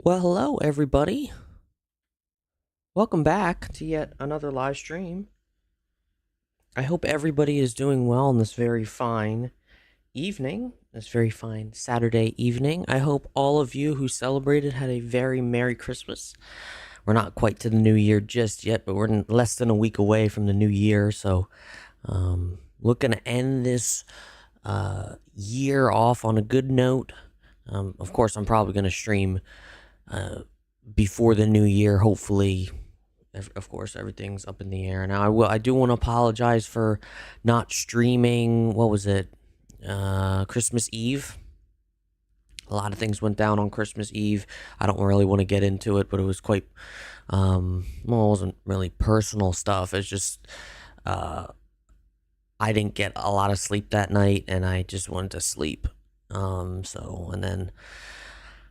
Well, hello, everybody. Welcome back to yet another live stream. I hope everybody is doing well on this very fine evening, this very fine Saturday evening. I hope all of you who celebrated had a very Merry Christmas. We're not quite to the new year just yet, but we're less than a week away from the new year. So, looking to end this year off on a good note. Of course, I'm probably going to stream before the new year, hopefully. Of course, everything's up in the air now. I do want to apologize for not streaming. What was it? Christmas Eve. A lot of things went down on Christmas Eve. I don't really want to get into it, but it was quite well, it wasn't really personal stuff. It's just I didn't get a lot of sleep that night, and I just wanted to sleep. And then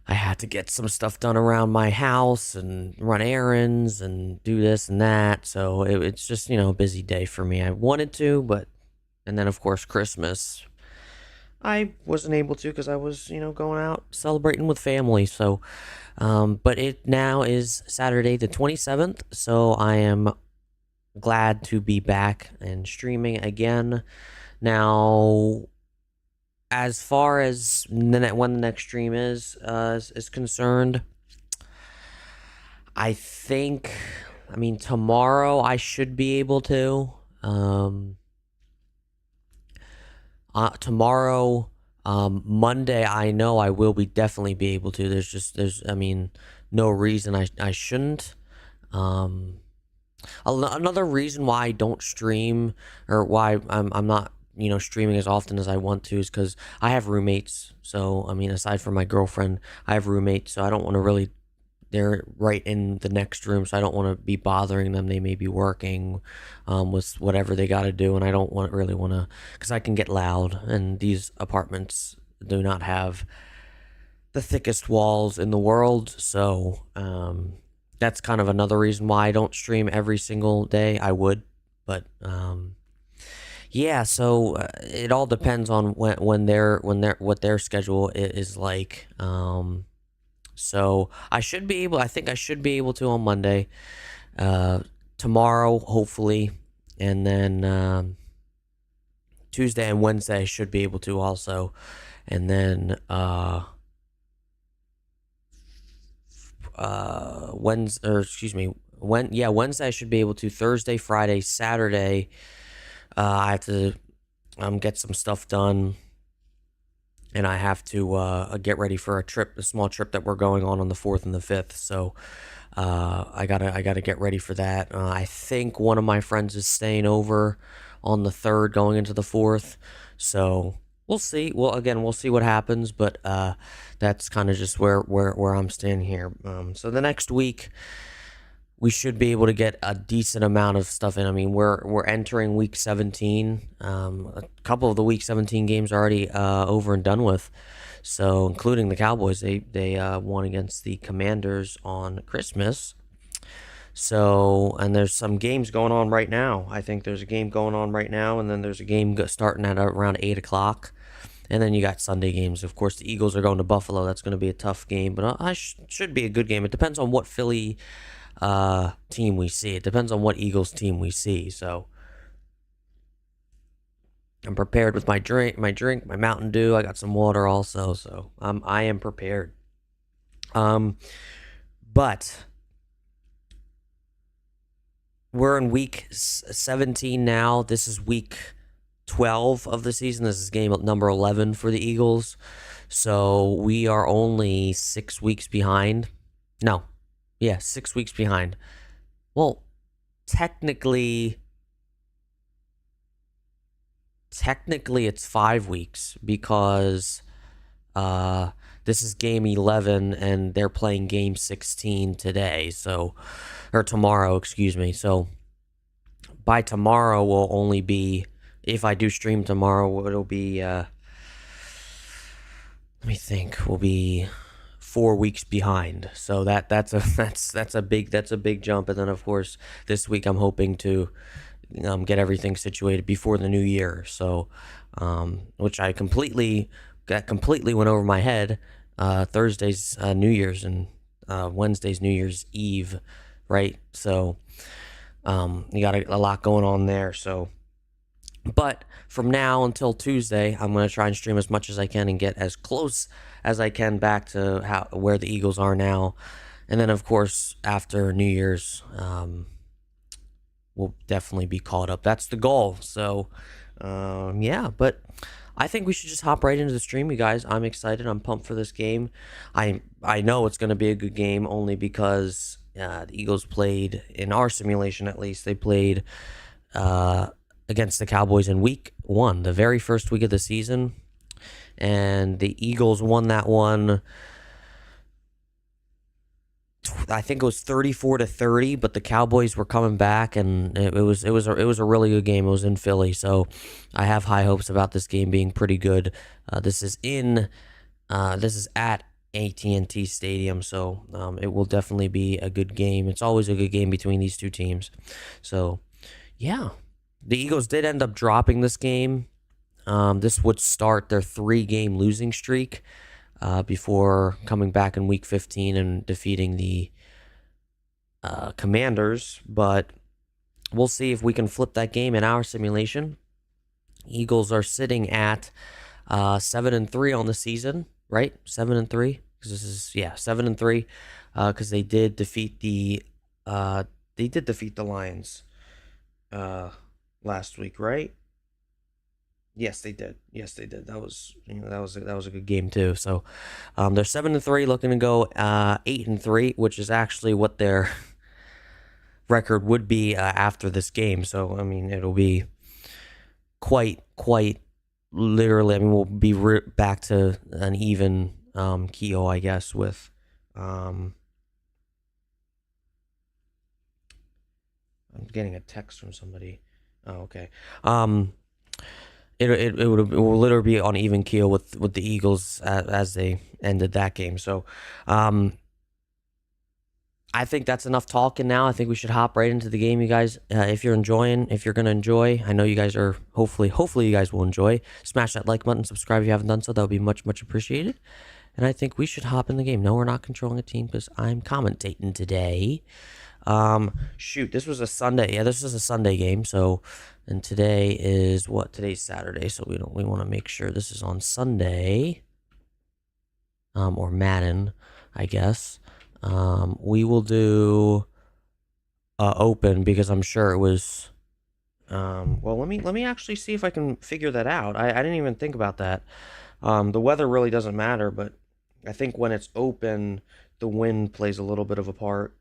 I had to get some stuff done around my house and run errands and do this and that. So it's just, a busy day for me. I wanted to, and then of course, Christmas, I wasn't able to because I was, going out celebrating with family. So, but it now is Saturday the 27th. So I am glad to be back and streaming again. Now, as far as when the next stream is concerned, I think, tomorrow I should be able to. Tomorrow, Monday, I know I will definitely be able to. There's no reason I shouldn't. Another reason why I don't stream, or why I'm not streaming as often as I want to, is because I have roommates. So, aside from my girlfriend, I have roommates. So I don't want to really, they're right in the next room. So I don't want to be bothering them. They may be working with whatever they got to do. And I don't really want to, because I can get loud. And these apartments do not have the thickest walls in the world. So that's kind of another reason why I don't stream every single day. I would, but yeah, so it all depends on what their schedule is like. So I should be able. I think I should be able to on Monday, tomorrow hopefully, and then Tuesday and Wednesday I should be able to also, and then Wednesday I should be able to. Thursday, Friday, Saturday, I have to get some stuff done, and I have to get ready for a small trip that we're going on the 4th and the 5th. So I gotta get ready for that. I think one of my friends is staying over on the 3rd, going into the 4th. So we'll see. Well, again, we'll see what happens, but that's kind of just where I'm standing here. So the next week, we should be able to get a decent amount of stuff in. We're entering week 17. A couple of the week 17 games are already over and done with. So, including the Cowboys, they won against the Commanders on Christmas. So, and there's some games going on right now. I think there's a game going on right now, and then there's a game starting at around 8 o'clock. And then you got Sunday games. Of course, the Eagles are going to Buffalo. That's going to be a tough game, but I should be a good game. It depends on what Philly team we see. It depends on what Eagles team we see. So I'm prepared with my drink, my Mountain Dew. I got some water also, so I am prepared. But we're in week 17 now. This is week 12 of the season. This is game number 11 for the Eagles. So we are only 6 weeks behind. No. Yeah, 6 weeks behind. Well, technically it's 5 weeks, because this is game 11 and they're playing game 16 today. So, or tomorrow, excuse me. So by tomorrow will only be, if I do stream tomorrow, it'll be let me think, we'll be 4 weeks behind. So that's a big jump. And then of course this week I'm hoping to get everything situated before the new year. So which I completely went over my head. Thursday's New Year's, and Wednesday's New Year's Eve, right? So you got a lot going on there. So, but from now until Tuesday, I'm going to try and stream as much as I can and get as close as I can back to where the Eagles are now. And then, of course, after New Year's, we'll definitely be caught up. That's the goal. So, yeah, but I think we should just hop right into the stream, you guys. I'm excited. I'm pumped for this game. I know it's going to be a good game only because the Eagles played, in our simulation at least, they played against the Cowboys in week 1, the very first week of the season. And the Eagles won that one. I think it was 34-30, but the Cowboys were coming back, and it was a really good game. It was in Philly, so I have high hopes about this game being pretty good. This is at AT&T Stadium, so it will definitely be a good game. It's always a good game between these two teams. So, yeah, the Eagles did end up dropping this game. This would start their 3-game losing streak. Before coming back in week 15 and defeating the Commanders. But we'll see if we can flip that game in our simulation. Eagles are sitting at 7-3 on the season, right? 7-3? Because this is 7-3. Because they did defeat the Lions last week, right? Yes, they did. That was a good game too. So, they're 7-3, looking to go 8-3, which is actually what their record would be after this game. So, I mean, it'll be quite literally. I mean, we'll be back to an even keel, I guess. With I'm getting a text from somebody. Oh, okay. It will literally be on even keel with the Eagles as they ended that game. So, I think that's enough talking now. I think we should hop right into the game, you guys. If you're going to enjoy, I know you guys are, hopefully you guys will enjoy. Smash that like button, subscribe if you haven't done so. That would be much appreciated. And I think we should hop in the game. No, we're not controlling a team because I'm commentating today. This was a Sunday. Yeah, this is a Sunday game. So, and today is what? Today's Saturday. So we want to make sure this is on Sunday. Or Madden, I guess. We will do open because I'm sure it was. Well, let me actually see if I can figure that out. I didn't even think about that. The weather really doesn't matter, but I think when it's open, the wind plays a little bit of a part.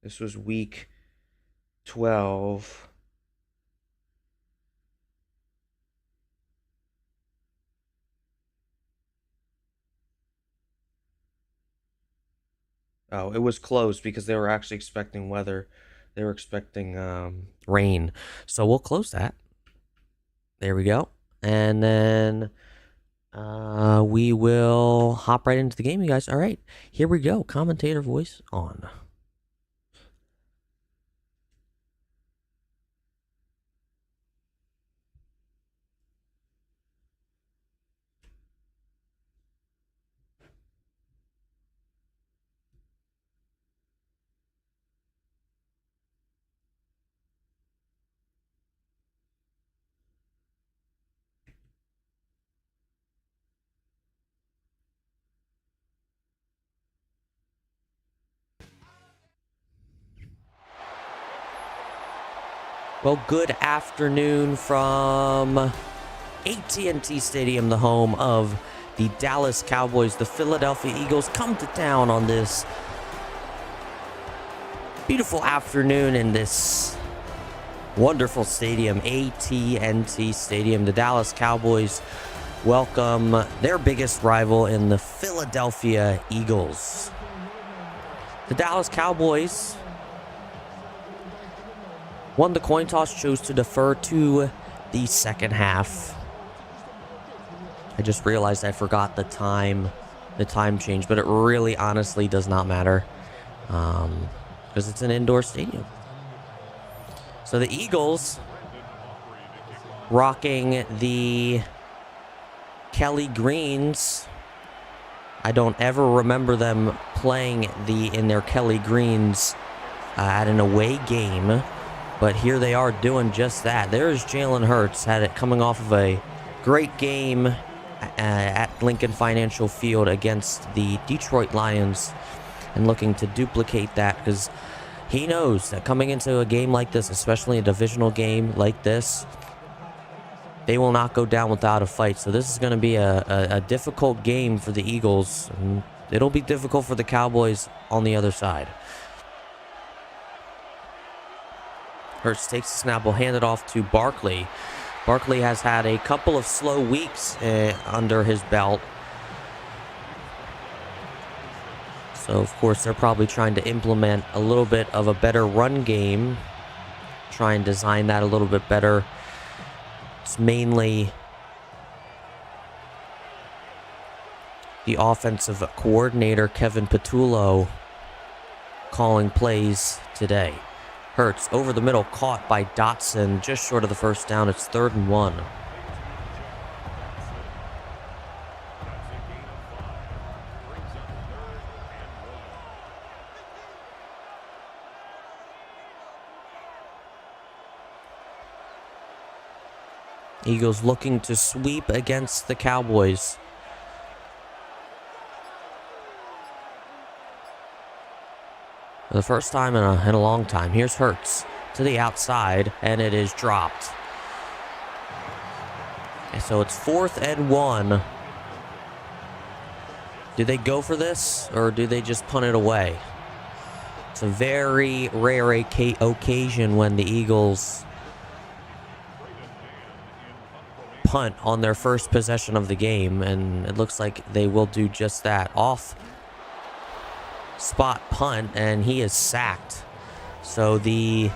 This was week 12. Oh, it was closed because they were actually expecting weather. They were expecting rain. So we'll close that. There we go. And then we will hop right into the game, you guys. All right, here we go. Commentator voice on. Well, good afternoon from AT&T Stadium, the home of the Dallas Cowboys. The Philadelphia Eagles come to town on this beautiful afternoon in this wonderful stadium, AT&T Stadium. The Dallas Cowboys welcome their biggest rival in the Philadelphia Eagles. The Dallas Cowboys won the coin toss, chose to defer to the second half. I just realized I forgot the time change, but it really honestly does not matter because it's an indoor stadium. So the Eagles rocking the Kelly Greens. I don't ever remember them playing in their Kelly Greens at an away game, but here they are doing just that. There's Jalen Hurts, had it coming off of a great game at Lincoln Financial Field against the Detroit Lions, and looking to duplicate that because he knows that coming into a game like this, especially a divisional game like this, they will not go down without a fight. So this is going to be a difficult game for the Eagles. And it'll be difficult for the Cowboys on the other side. Hurts takes the snap, will hand it off to Barkley. Barkley has had a couple of slow weeks under his belt. So, of course, they're probably trying to implement a little bit of a better run game. Try and design that a little bit better. It's mainly the offensive coordinator, Kevin Patullo, calling plays today. Hurts over the middle, caught by Dotson, just short of the first down. It's 3rd and 1. Eagles looking to sweep against the Cowboys. For the first time in a long time. Here's Hurts to the outside, and it is dropped. And so it's 4th and 1. Do they go for this, or do they just punt it away? It's a very rare occasion when the Eagles punt on their first possession of the game, and it looks like they will do just that. Off spot punt, and he is sacked. So the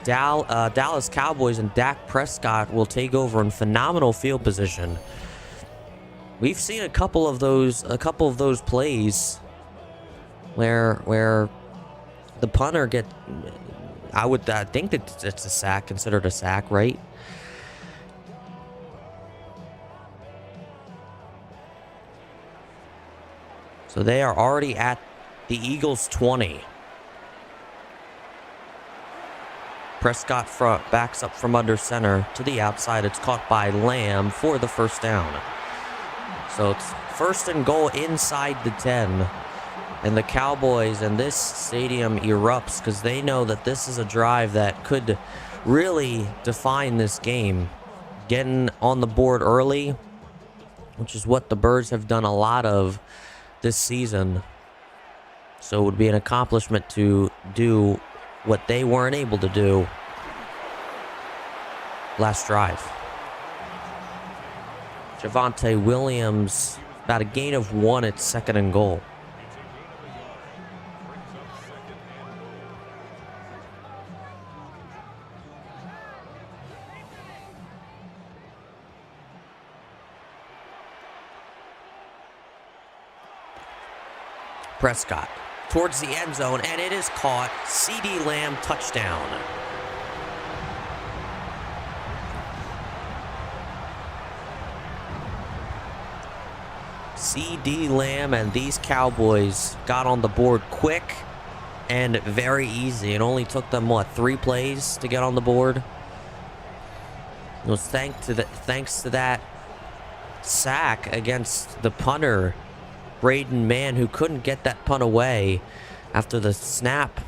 Dallas Cowboys and Dak Prescott will take over in phenomenal field position. We've seen a couple of those plays where the punter I think that it's a sack, considered a sack, right? So they are already at the Eagles' 20. Prescott backs up from under center to the outside. It's caught by Lamb for the first down. So it's 1st and goal inside the 10. And the Cowboys and this stadium erupts because they know that this is a drive that could really define this game. Getting on the board early, which is what the Birds have done a lot of this season. So it would be an accomplishment to do what they weren't able to do last drive. Javonte Williams, about a gain of 1 at 2nd and goal. Prescott towards the end zone, and it is caught. CeeDee Lamb touchdown. CeeDee Lamb and these Cowboys got on the board quick and very easy. It only took them, 3 plays to get on the board? It was thanks to that sack against the punter, Braden Mann, who couldn't get that punt away after the snap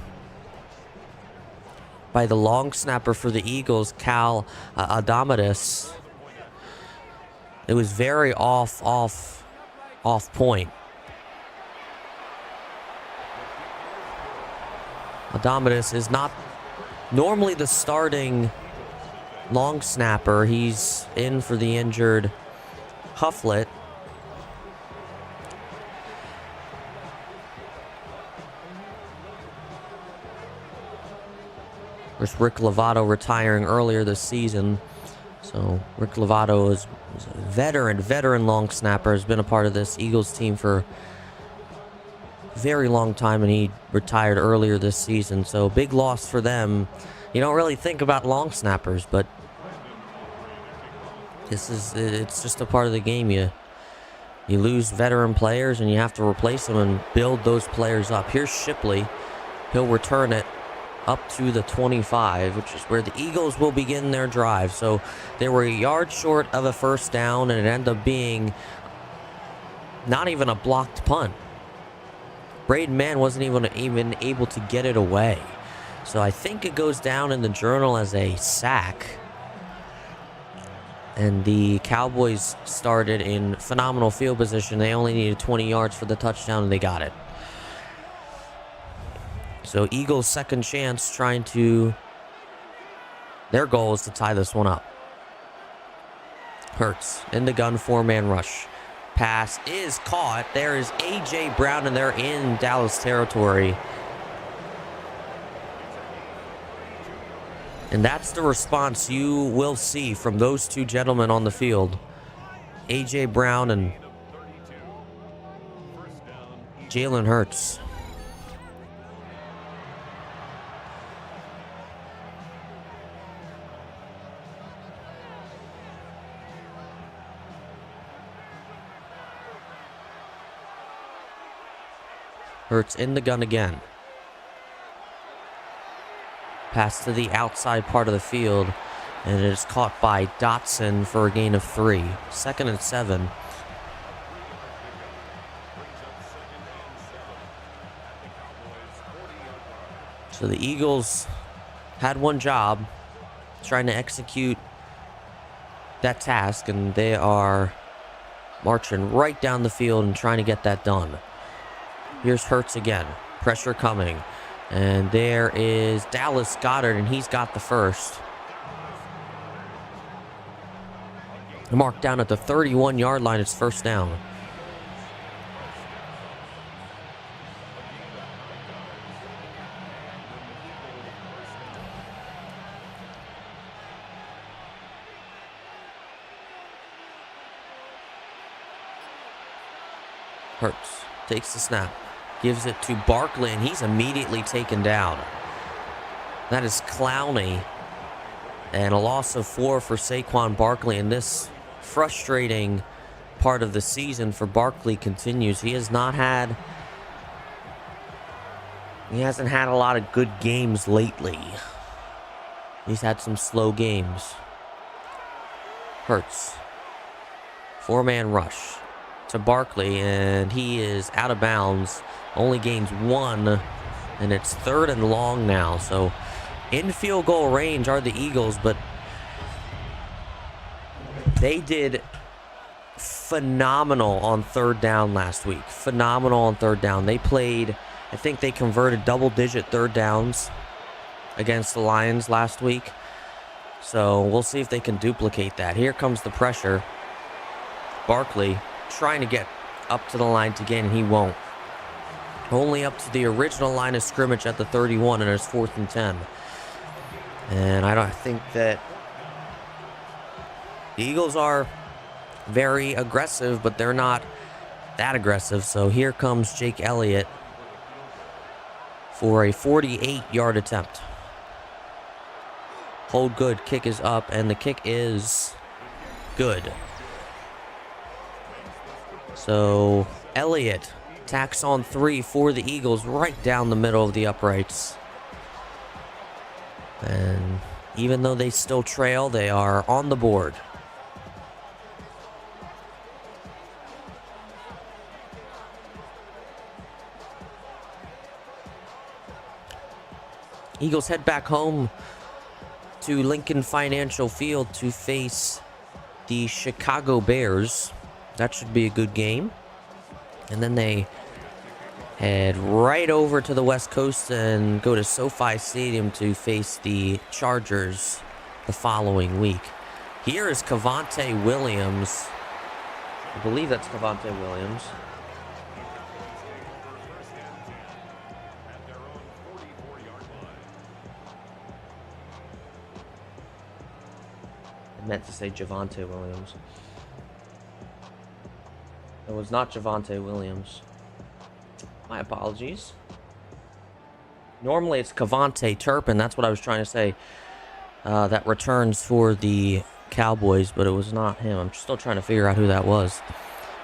by the long snapper for the Eagles, Cal Adamatis. It was very off point. Adamatis is not normally the starting long snapper. He's in for the injured Hufflett. There's Rick Lovato retiring earlier this season. So Rick Lovato is a veteran long snapper, has been a part of this Eagles team for a very long time, and he retired earlier this season. So big loss for them. You don't really think about long snappers, but it's just a part of the game. You You lose veteran players and you have to replace them and build those players up. Here's Shipley. He'll return it up to the 25, which is where the Eagles will begin their drive. So they were a yard short of a first down, and it ended up being not even a blocked punt. Braden Mann wasn't even able to get it away. So I think it goes down in the journal as a sack. And the Cowboys started in phenomenal field position. They only needed 20 yards for the touchdown, and they got it. So Eagles' second chance, trying to... Their goal is to tie this one up. Hurts in the gun, 4-man rush. Pass is caught. There is A.J. Brown, and they're in Dallas territory. And that's the response you will see from those two gentlemen on the field. A.J. Brown and Jalen Hurts. Hurts in the gun again. Pass to the outside part of the field, and it is caught by Dotson for a gain of 3. 2nd and 7. So the Eagles had one job, trying to execute that task, and they are marching right down the field and trying to get that done. Here's Hurts again. Pressure coming. And there is Dallas Goedert, and he's got the first. Marked down at the 31-yard line. It's first down. Hurts takes the snap. Gives it to Barkley, and he's immediately taken down. That is Clowney. And a loss of 4 for Saquon Barkley. And this frustrating part of the season for Barkley continues. He hasn't had a lot of good games lately. He's had some slow games. Hurts. 4-man rush to Barkley, and he is out of bounds. Only gains 1, and it's 3rd and long now. So in field goal range are the Eagles, but they did phenomenal on 3rd down last week. Phenomenal on 3rd down. They played, I think they converted double-digit 3rd downs against the Lions last week. So we'll see if they can duplicate that. Here comes the pressure. Barkley trying to get up to the line to gain, and he won't. Only up to the original line of scrimmage at the 31, and it's 4th and 10. And I don't think that the Eagles are very aggressive, but they're not that aggressive. So here comes Jake Elliott for a 48-yard attempt. Hold good, kick is up, and the kick is good. So Elliott tacks on 3 for the Eagles right down the middle of the uprights. And even though they still trail, they are on the board. Eagles head back home to Lincoln Financial Field to face the Chicago Bears. That should be a good game. And then they head right over to the West Coast and go to SoFi Stadium to face the Chargers the following week. Here is Cavante Williams. I believe that's Cavante Williams. I meant to say Javonte Williams. It was not Javonte Williams. My apologies. Normally it's Cavante Turpin. That's what I was trying to say. That returns for the Cowboys, but it was not him. I'm still trying to figure out who that was.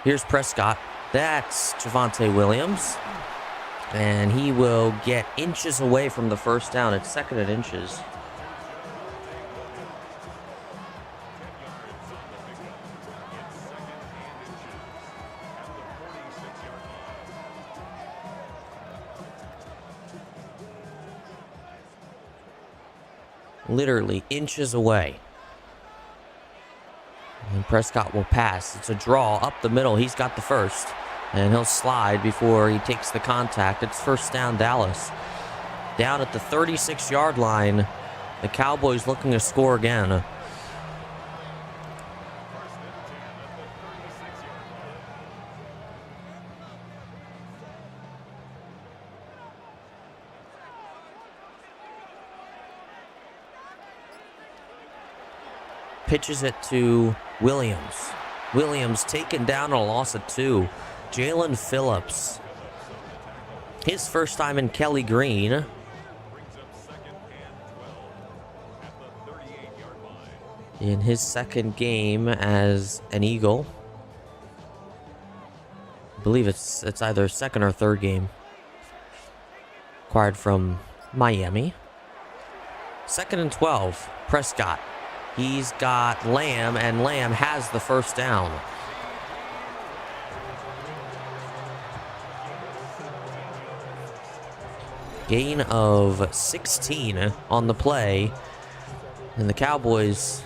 Here's Prescott. That's Javonte Williams. And he will get inches away from the first down. It's second and inches. Literally inches away. And Prescott will pass. It's a draw up the middle. He's got the first. And he'll slide before he takes the contact. It's first down, Dallas. Down at the 36-yard line. The Cowboys looking to score again. Pitches it to Williams. Williams taken down on a loss of 2. Jalen Phillips. His first time in Kelly Green. In his second game as an Eagle. I believe it's either second or third game. Acquired from Miami. 2nd and 12. Prescott. He's got Lamb, and Lamb has the first down. Gain of 16 on the play. And the Cowboys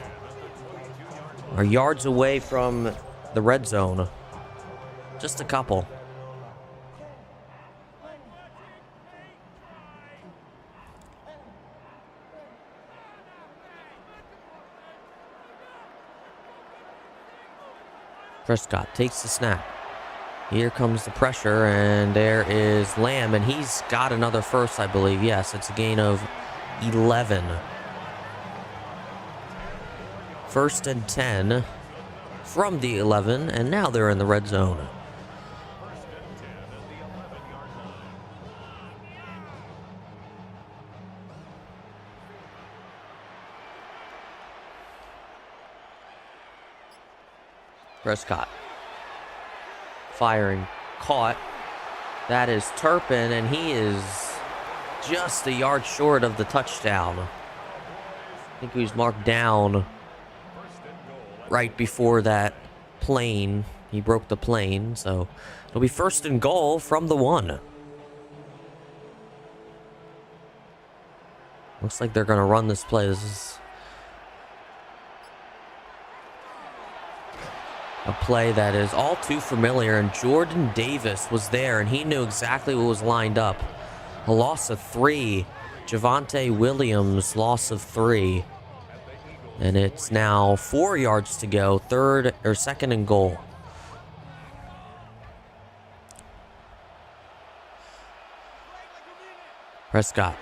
are yards away from the red zone. Just a couple. Prescott takes the snap. Here comes the pressure, and there is Lamb, and he's got another first, I believe. Yes, it's a gain of 11. 1st and 10 from the 11, and now they're in the red zone. Prescott firing, caught. That is Turpin, and he is just a yard short of the touchdown. I think he was marked down right before that plane. He broke the plane, so it'll be 1st and goal from the 1. Looks like they're going to run this play. This is a play that is all too familiar, and Jordan Davis was there, and he knew exactly what was lined up. A loss of 3. Javonte Williams, loss of 3. And it's now 4 yards to go, 2nd and goal. Prescott.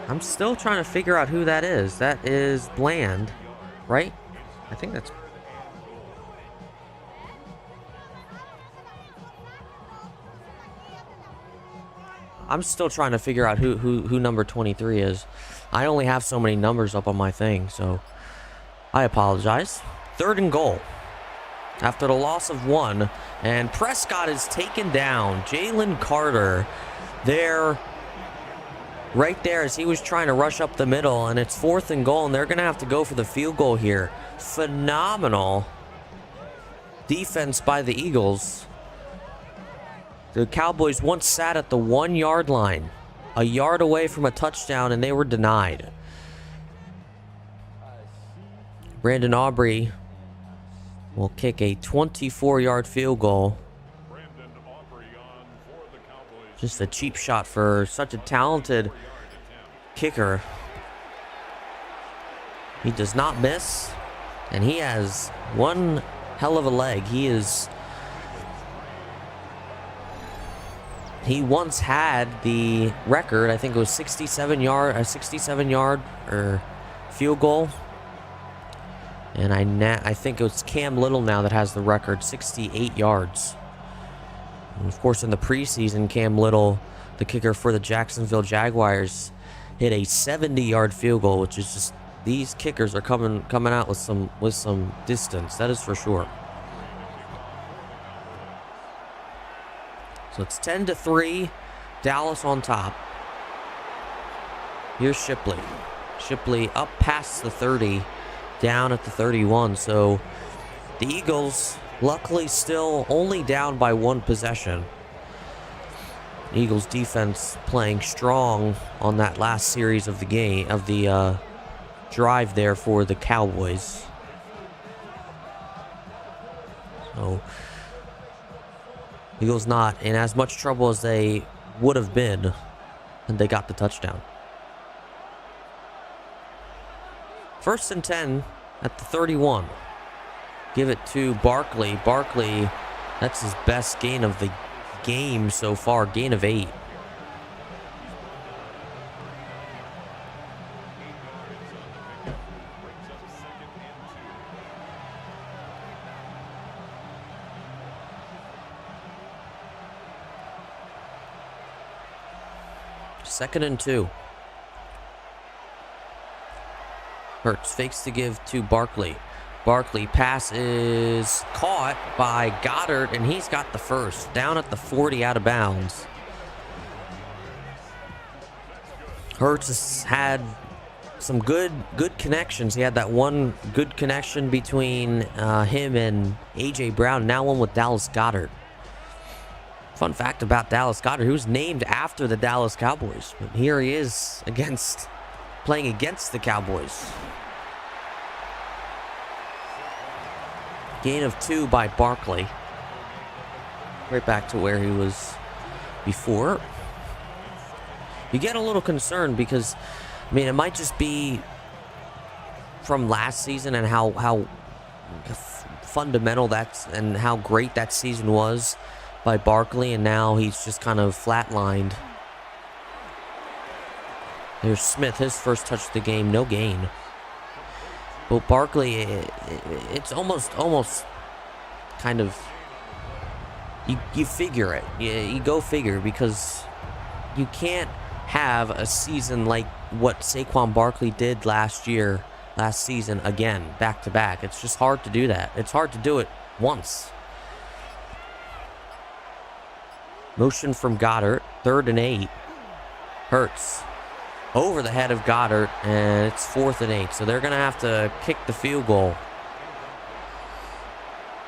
I'm still trying to figure out who that is. That is Bland, right? I think that's... I'm still trying to figure out who number 23 is. I only have so many numbers up on my thing, so I apologize. 3rd and goal. After the loss of 1, and Prescott is taken down. Jalen Carter there, right there as he was trying to rush up the middle, and it's 4th and goal, and they're going to have to go for the field goal here. Phenomenal defense by the Eagles. The Cowboys once sat at the 1-yard line, a yard away from a touchdown, and they were denied. Brandon Aubrey will kick a 24-yard field goal. Just a cheap shot for such a talented kicker. He does not miss, and he has one hell of a leg. He once had the record. I think it was 67-yard or field goal. And I think it was Cam Little now that has the record, 68 yards. And of course, in the preseason, Cam Little, the kicker for the Jacksonville Jaguars, hit a 70-yard field goal, which is just, these kickers are coming out with some distance. That is for sure. So it's 10-3, Dallas on top. Here's Shipley. Shipley up past the 30, down at the 31. So the Eagles, luckily, still only down by 1 possession. Eagles defense playing strong on that last series of the game, of the drive there for the Cowboys. So Eagles not in as much trouble as they would have been, and they got the touchdown. 1st and 10 at the 31. Give it to Barkley. Barkley, that's his best gain of the game so far, gain of 8. Second and 2. Hurts fakes to give to Barkley. Barkley pass is caught by Goddard, and he's got the first. Down at the 40, out of bounds. Hurts has had some good connections. He had that one good connection between him and A.J. Brown, now one with Dallas Goedert. Fun fact about Dallas Goedert, he was named after the Dallas Cowboys. But here he is playing against the Cowboys. Gain of 2 by Barkley. Right back to where he was before. You get a little concerned because, I mean, it might just be from last season and how fundamental and how great that season was by Barkley, and now he's just kind of flatlined. There's Smith, his first touch of the game, no gain. But Barkley, it's almost kind of, you figure it. You go figure, because you can't have a season like what Saquon Barkley did last season again, back to back. It's just hard to do that. It's hard to do it once. Motion from Goddard, 3rd and 8. Hurts over the head of Goddard, and it's 4th and 8. So they're going to have to kick the field goal.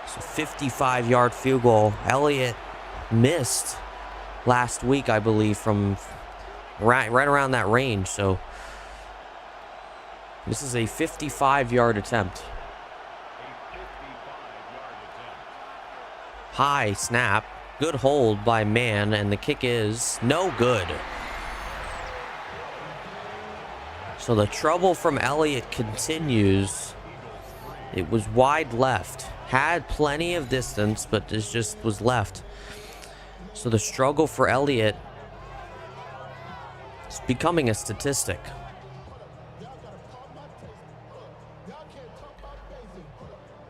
It's a 55-yard field goal. Elliott missed last week, I believe, from right around that range. So this is a 55-yard attempt. High snap. Good hold by Mann, and the kick is no good. So the trouble from Elliott continues. It was wide left. Had plenty of distance, but this just was left. So the struggle for Elliott is becoming a statistic.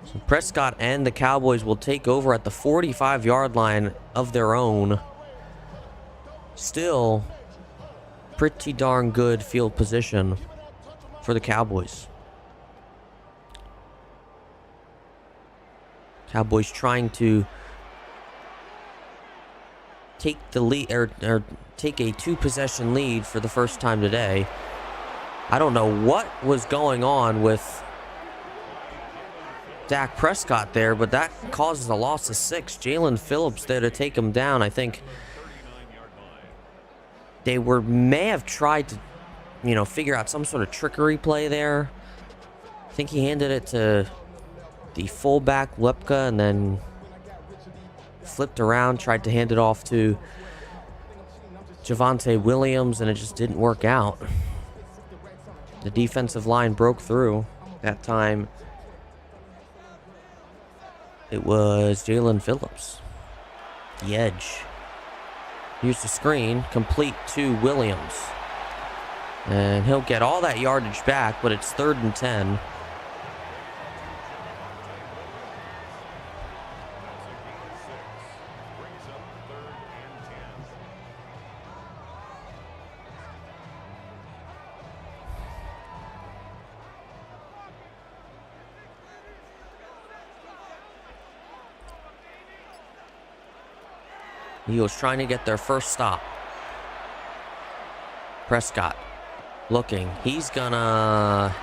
So Prescott and the Cowboys will take over at the 45-yard line of their own. Still pretty darn good field position for the Cowboys. Cowboys trying to take the lead, or take a 2-possession lead for the first time today. I don't know what was going on with Dak Prescott there, but that causes a loss of 6. Jalen Phillips there to take him down. I think they may have tried to, figure out some sort of trickery play there. I think he handed it to the fullback, Lepka, and then flipped around, tried to hand it off to Javonte Williams, and it just didn't work out. The defensive line broke through. That time, it was Jalen Phillips, the edge. Here's the screen, complete to Williams. And he'll get all that yardage back, but it's 3rd and 10. Eagles trying to get their first stop. Prescott looking. He's gonna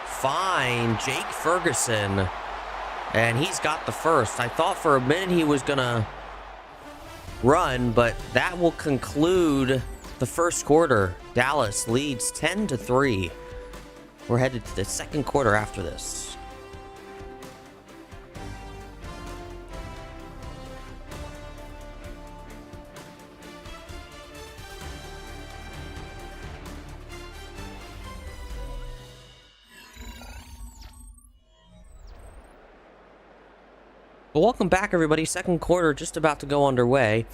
find Jake Ferguson. And he's got the first. I thought for a minute he was gonna run, but that will conclude the first quarter. Dallas leads 10-3. We're headed to the second quarter after this. Well, welcome back, everybody. Second quarter just about to go underway.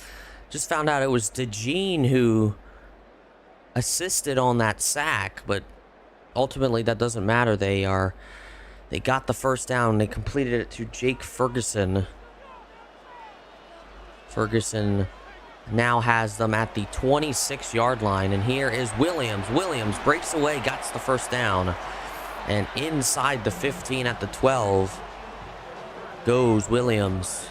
Just found out it was DeJean who assisted on that sack, but ultimately that doesn't matter. They got the first down. They completed it to Jake Ferguson. Ferguson now has them at the 26-yard line, and here is Williams. Williams breaks away, gets the first down, and inside the 15 at the 12 goes Williams.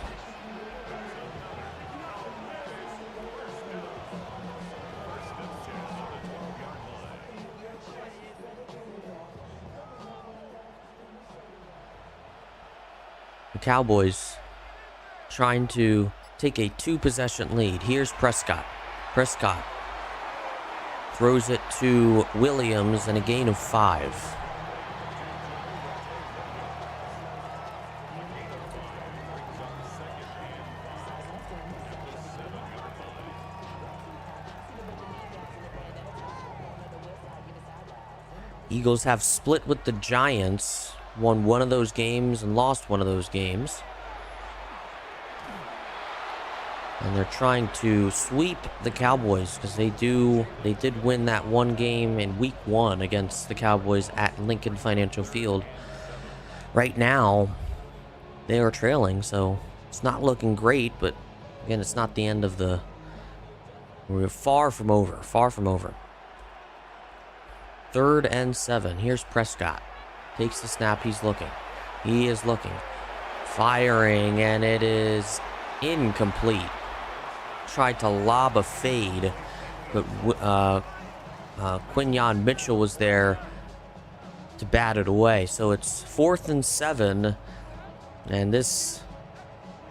The Cowboys trying to take a 2-possession lead. Here's Prescott. Prescott throws it to Williams and a gain of 5. Eagles have split with the Giants, won one of those games and lost one of those games. And they're trying to sweep the Cowboys because they did win that one game in week 1 against the Cowboys at Lincoln Financial Field. Right now, they are trailing, so it's not looking great, but again, it's not the end of the... We're far from over, far from over. 3rd and 7. Here's Prescott. Takes the snap. He's looking. He is looking. Firing, and it is incomplete. Tried to lob a fade, but Quinyon Mitchell was there to bat it away. So it's 4th and 7, and this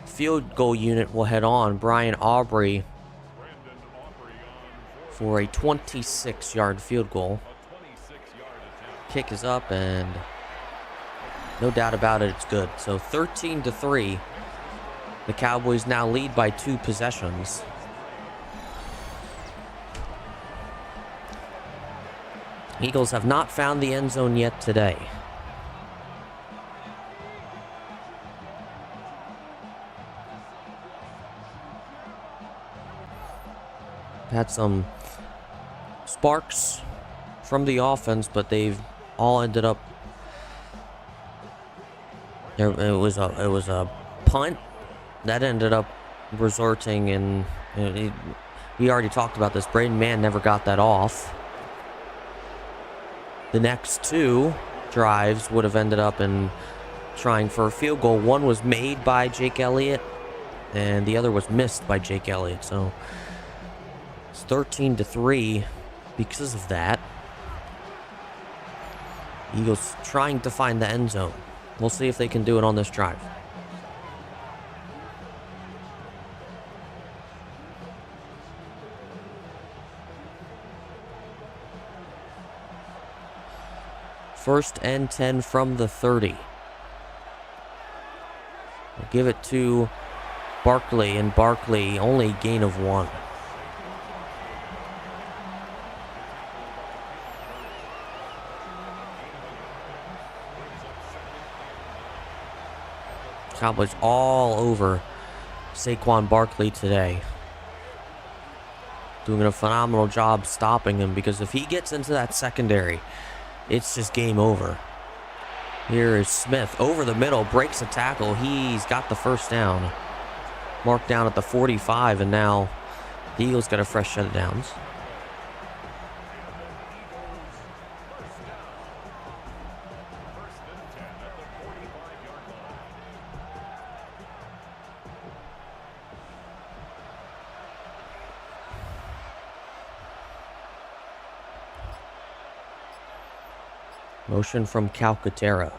field goal unit will head on. Brian Aubrey for a 26-yard field goal. Kick is up, and no doubt about it, it's good. So 13-3. The Cowboys now lead by 2 possessions. Eagles have not found the end zone yet today. Had some sparks from the offense, but they've all ended up... It was a punt that ended up resulting in... We already talked about this. Braden Mann never got that off. The next 2 drives would have ended up in trying for a field goal. One was made by Jake Elliott, and the other was missed by Jake Elliott. So it's 13-3 because of that. Eagles trying to find the end zone. We'll see if they can do it on this drive. First and 10 from the 30. We'll give it to Barkley, and Barkley only gain of 1. Cowboys all over Saquon Barkley today. Doing a phenomenal job stopping him, because if he gets into that secondary, it's just game over. Here is Smith over the middle, breaks a tackle. He's got the first down. Marked down at the 45, and now the Eagles got a fresh set of downs. Motion from Calcaterra.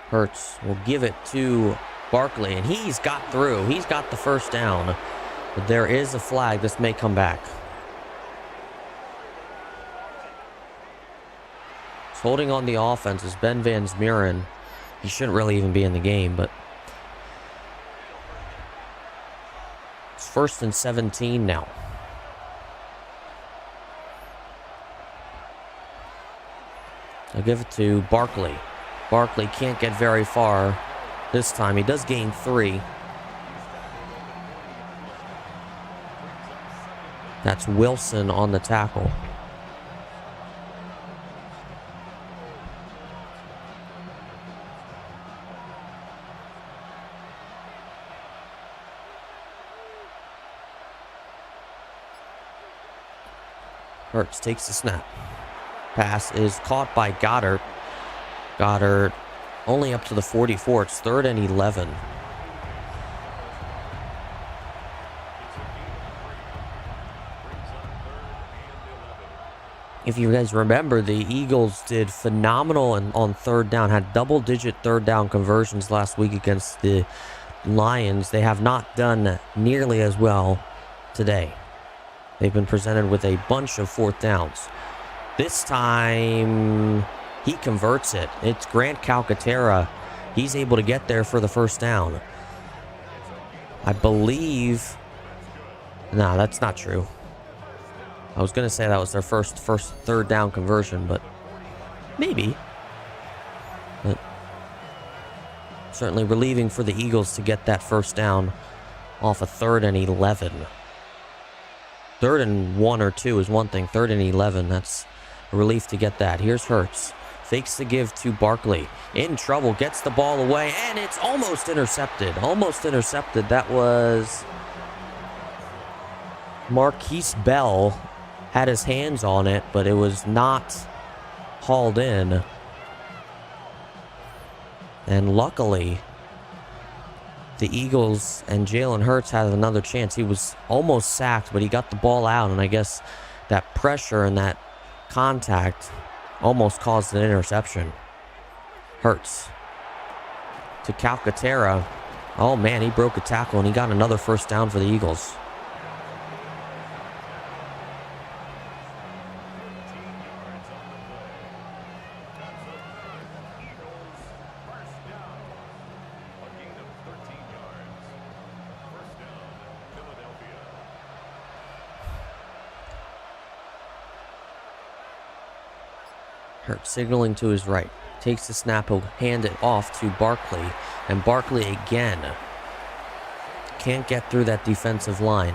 Hurts will give it to Barkley, and he's got through. He's got the first down. But there is a flag. This may come back. Holding on the offense is Ben Van Smeren. He shouldn't really even be in the game, but it's 1st and 17 now. I'll give it to Barkley. Barkley can't get very far this time. He does gain 3. That's Wilson on the tackle. Hurts takes the snap. Pass is caught by Goddard. Goddard only up to the 44. It's 3rd and 11. If you guys remember, the Eagles did phenomenal on 3rd down, had double-digit 3rd down conversions last week against the Lions. They have not done nearly as well today. They've been presented with a bunch of 4th downs. This time, he converts it. It's Grant Calcaterra. He's able to get there for the first down. I believe... No, that's not true. I was going to say that was their first 3rd down conversion, but maybe. But certainly relieving for the Eagles to get that first down off a 3rd and 11. 3rd and 1 or 2 is one thing. 3rd and 11, that's a relief to get that. Here's Hurts. Fakes the give to Barkley. In trouble, gets the ball away, and it's almost intercepted. Almost intercepted. That was Marquise Bell. Had his hands on it, but it was not hauled in. And luckily, the Eagles and Jalen Hurts had another chance. He was almost sacked, but he got the ball out, and I guess that pressure and that contact almost caused an interception. Hurts to Calcaterra. Oh man, he broke a tackle, and he got another first down for the Eagles. Hurts signaling to his right. Takes the snap, he'll hand it off to Barkley. And Barkley again can't get through that defensive line.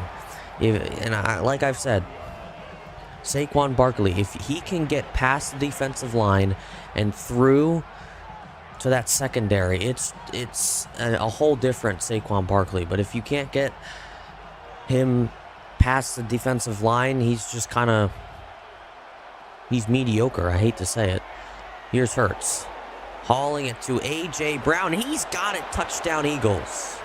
Like I've said, Saquon Barkley, if he can get past the defensive line and through to that secondary, it's a whole different Saquon Barkley. But if you can't get him past the defensive line, he's just kind of... He's mediocre, I hate to say it. Here's Hurts. Hauling it to A.J. Brown. He's got it. Touchdown, Eagles.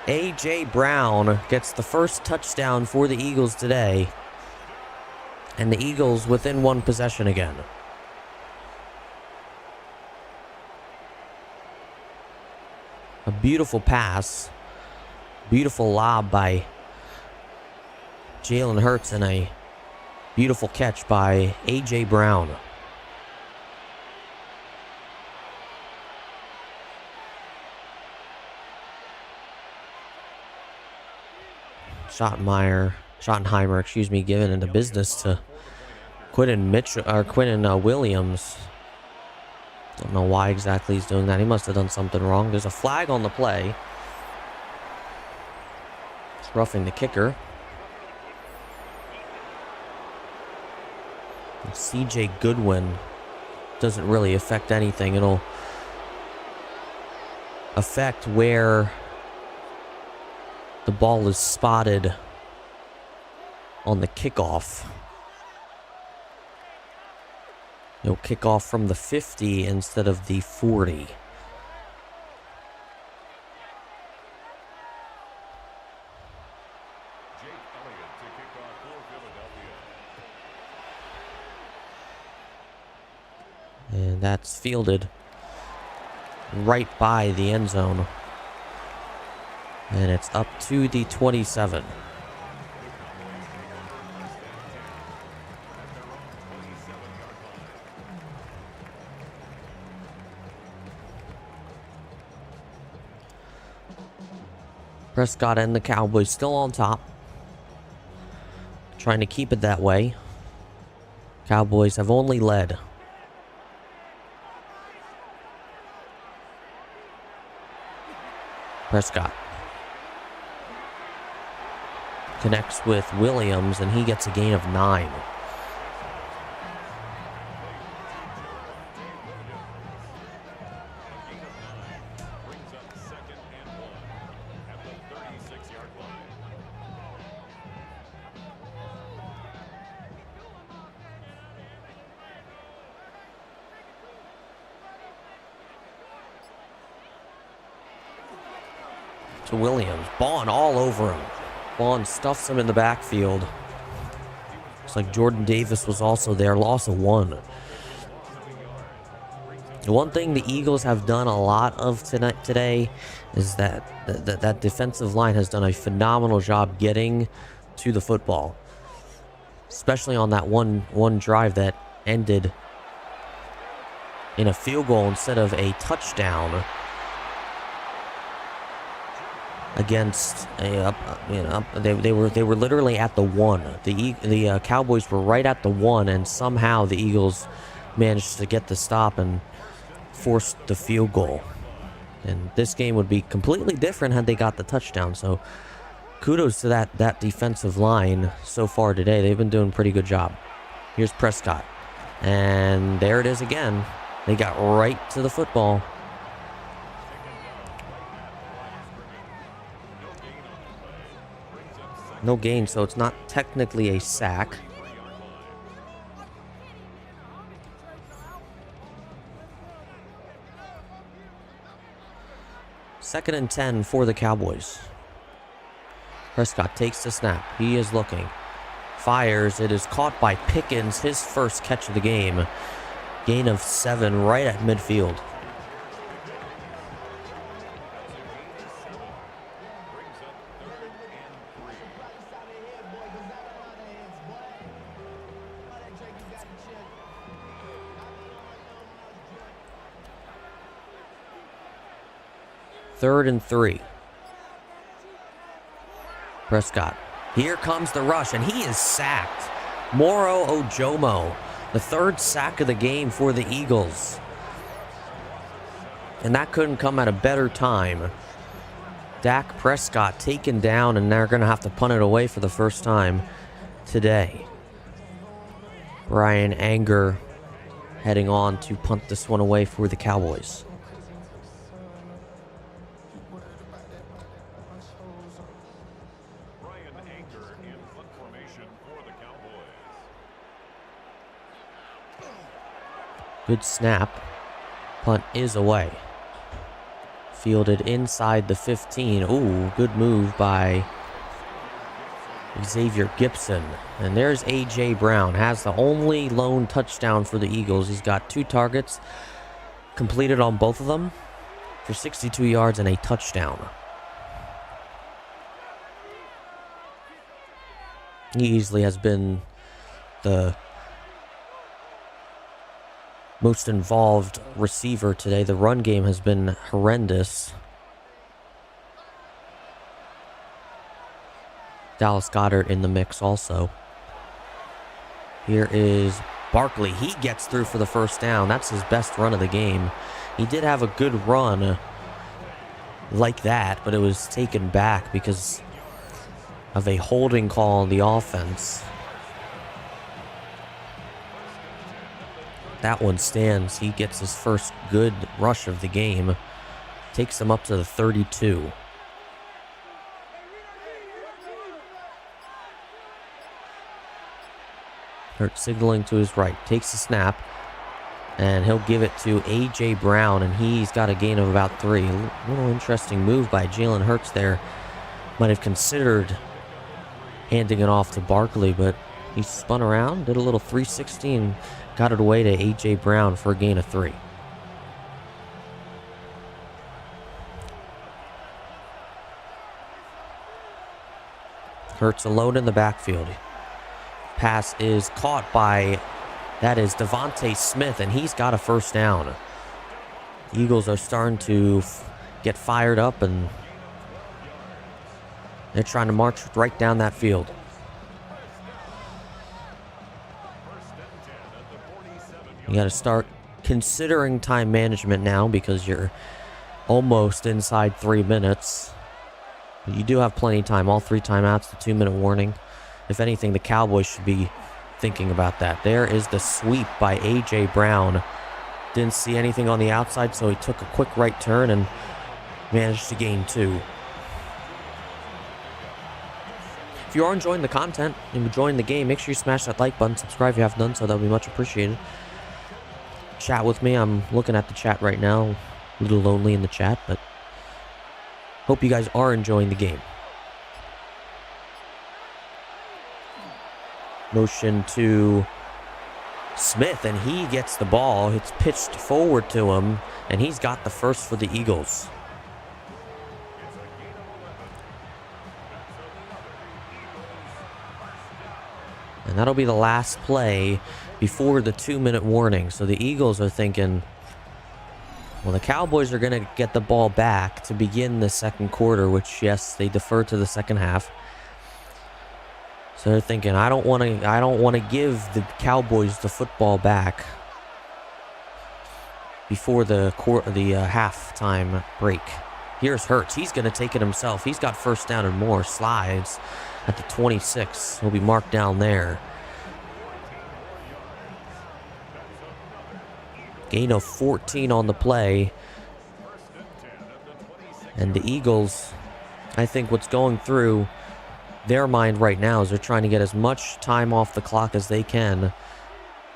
A.J. Brown gets the first touchdown for the Eagles today. And the Eagles within 1 possession again. A beautiful pass. Beautiful lob by Jalen Hurts and a beautiful catch by A.J. Brown. Schottenheimer, giving into business to Quinnen Williams. Don't know why exactly he's doing that. He must have done something wrong. There's a flag on the play. It's roughing the kicker. C.J. Goodwin doesn't really affect anything. It'll affect where the ball is spotted on the kickoff. It'll kick off from the 50 instead of the 40. And that's fielded right by the end zone. And it's up to the 27. Prescott and the Cowboys still on top. Trying to keep it that way. Cowboys have only led. Prescott connects with Williams, and he gets a gain of 9. To Williams. Bond all over him. Bond stuffs him in the backfield. Looks like Jordan Davis was also there. Loss of 1. The one thing the Eagles have done a lot of today is that defensive line has done a phenomenal job getting to the football. Especially on that one drive that ended in a field goal instead of a touchdown. Against they were literally at the 1. The Cowboys were right at the 1, and somehow the Eagles managed to get the stop and forced the field goal. And this game would be completely different had they got the touchdown. So kudos to that defensive line so far today. They've been doing a pretty good job. Here's Prescott, and there it is again. They got right to the football. No gain, so it's not technically a sack. Second and 10 for the Cowboys. Prescott takes the snap. He is looking. Fires. It is caught by Pickens, his first catch of the game. Gain of 7 right at midfield. Third and 3. Prescott. Here comes the rush, and he is sacked. Moro Ojomo, the 3rd sack of the game for the Eagles. And that couldn't come at a better time. Dak Prescott taken down, and they're going to have to punt it away for the first time today. Brian Anger heading on to punt this one away for the Cowboys. Good snap. Punt is away. Fielded inside the 15. Ooh, good move by Xavier Gipson. And there's A.J. Brown. Has the only lone touchdown for the Eagles. He's got 2 targets. Completed on both of them for 62 yards and a touchdown. He easily has been the most involved receiver today. The run game has been horrendous. Dallas Goedert in the mix also. Here is Barkley. He gets through for the first down. That's his best run of the game. He did have a good run like that, but it was taken back because of a holding call on the offense. That one stands. He gets his first good rush of the game. Takes him up to the 32. Hurt signaling to his right. Takes the snap. And he'll give it to A.J. Brown. And he's got a gain of about 3. A little interesting move by Jalen Hurts there. Might have considered handing it off to Barkley, but He spun around, did a little 360, and got it away to A.J. Brown for a gain of 3. Hurts alone in the backfield. Pass is caught by, that is Devontae Smith, and he's got a first down. Eagles are starting to get fired up, and they're trying to march right down that field. You got to start considering time management now because you're almost inside 3 minutes. You do have plenty of time. All 3 timeouts, the 2-minute warning. If anything, the Cowboys should be thinking about that. There is the sweep by A.J. Brown. Didn't see anything on the outside, so he took a quick right turn and managed to gain 2. If you are enjoying the content and enjoying the game, make sure you smash that like button. Subscribe if you haven't done so. That would be much appreciated. Chat with me. I'm looking at the chat right now. A little lonely in the chat, but hope you guys are enjoying the game. Motion to Smith, and he gets the ball. It's pitched forward to him, and he's got the first for the Eagles. And that'll be the last play before the 2-minute warning. So the Eagles are thinking, well, the Cowboys are going to get the ball back to begin the second quarter, which, yes, they defer to the second half. So they're thinking, I don't want to give the Cowboys the football back before the halftime break. Here's Hurts. He's going to take it himself. He's got first down and more. Slides at the 26. He'll be marked down there. Gain of 14 on the play. And the Eagles, I think what's going through their mind right now is they're trying to get as much time off the clock as they can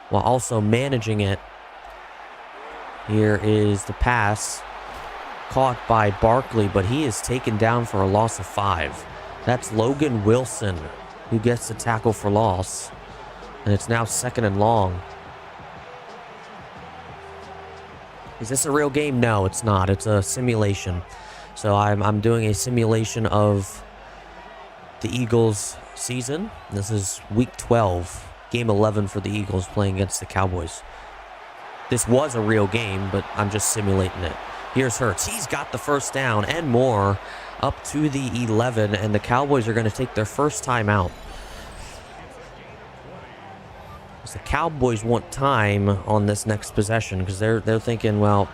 while also managing it. Here is the pass caught by Barkley, but he is taken down for a loss of 5. That's Logan Wilson who gets the tackle for loss. And it's now 2nd and long. Is this a real game? No, it's not. It's a simulation. So I'm doing a simulation of the Eagles season. This is week 12, game 11 for the Eagles playing against the Cowboys. This was a real game, but I'm just simulating it. Here's Hurts. He's got the first down and more up to the 11, and the Cowboys are going to take their first time out. The Cowboys want time on this next possession because they're thinking, well,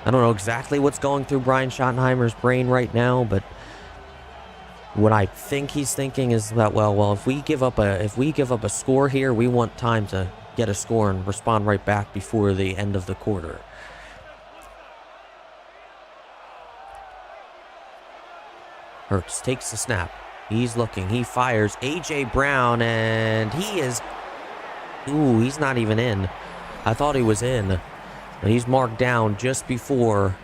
I don't know exactly what's going through Brian Schottenheimer's brain right now, but what I think he's thinking is that, well, if we give up a score here, we want time to get a score and respond right back before the end of the quarter. Hurts takes the snap. He's looking. He fires. A.J. Brown, and he is... Ooh, he's not even in. I thought he was in. But he's marked down just before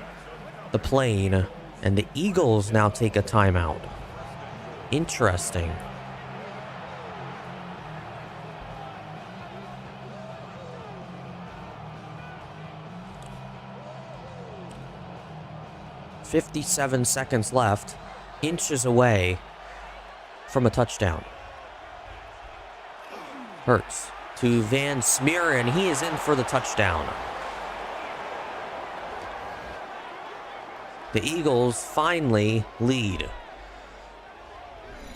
the plane, and the Eagles now take a timeout. Interesting. "57 seconds left, inches away from a touchdown." Hurts to Van Smeer, and he is in for the touchdown. The Eagles finally lead.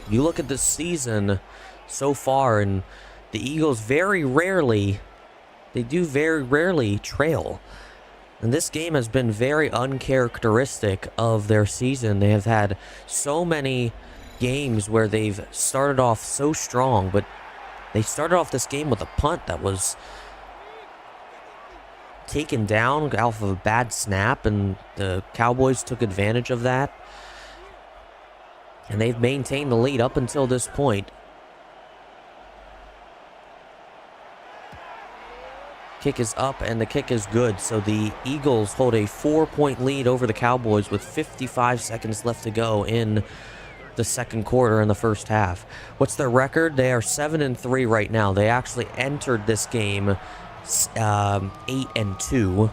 You look at the season so far, and the Eagles very rarely trail. And this game has been very uncharacteristic of their season. They have had so many games where they've started off so strong, but they started off this game with a punt that was taken down off of a bad snap, and the Cowboys took advantage of that. And they've maintained the lead up until this point. Kick is up, and the kick is good. So the Eagles hold a 4-point lead over the Cowboys with 55 seconds left to go in the second quarter and the first half. What's their record? They are 7-3 right now. They actually entered this game 8-2,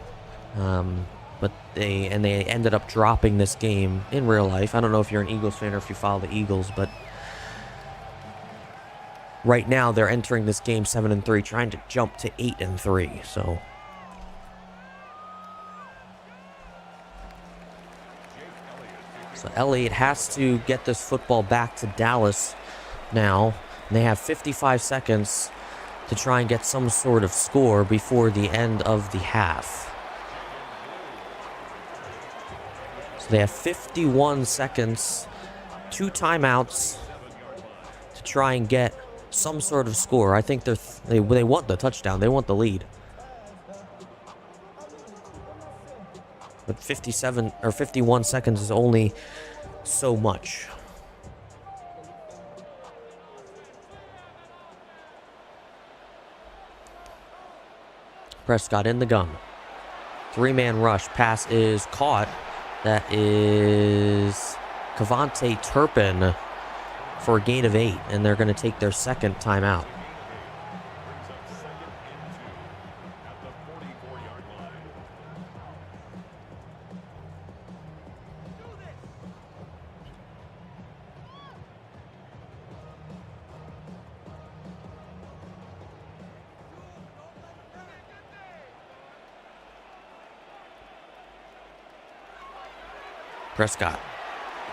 but they ended up dropping this game in real life. I don't know if you're an Eagles fan or if you follow the Eagles, but right now they're entering this game 7-3, trying to jump to 8-3. So Elliott has to get this football back to Dallas now. And they have 55 seconds to try and get some sort of score before the end of the half. So they have 51 seconds, 2 timeouts to try and get some sort of score. I think they want the touchdown. They want the lead. But 57 or 51 seconds is only so much. Prescott in the gun. 3-man rush. Pass is caught. That is Kavontae Turpin for a gain of 8. And they're going to take their second timeout. Prescott.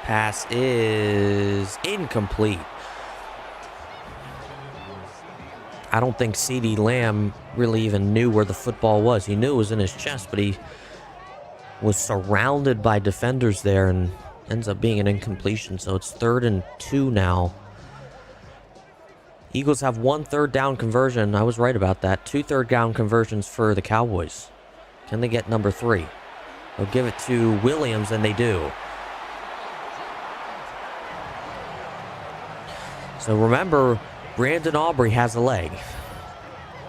Pass is incomplete. I don't think CeeDee Lamb really even knew where the football was. He knew it was in his chest, but he was surrounded by defenders there and ends up being an incompletion. So it's 3rd and 2 now. Eagles have 1 third down conversion. I was right about that. 2 third down conversions for the Cowboys. Can they get number 3? They'll give it to Williams, and they do. So remember, Brandon Aubrey has a leg.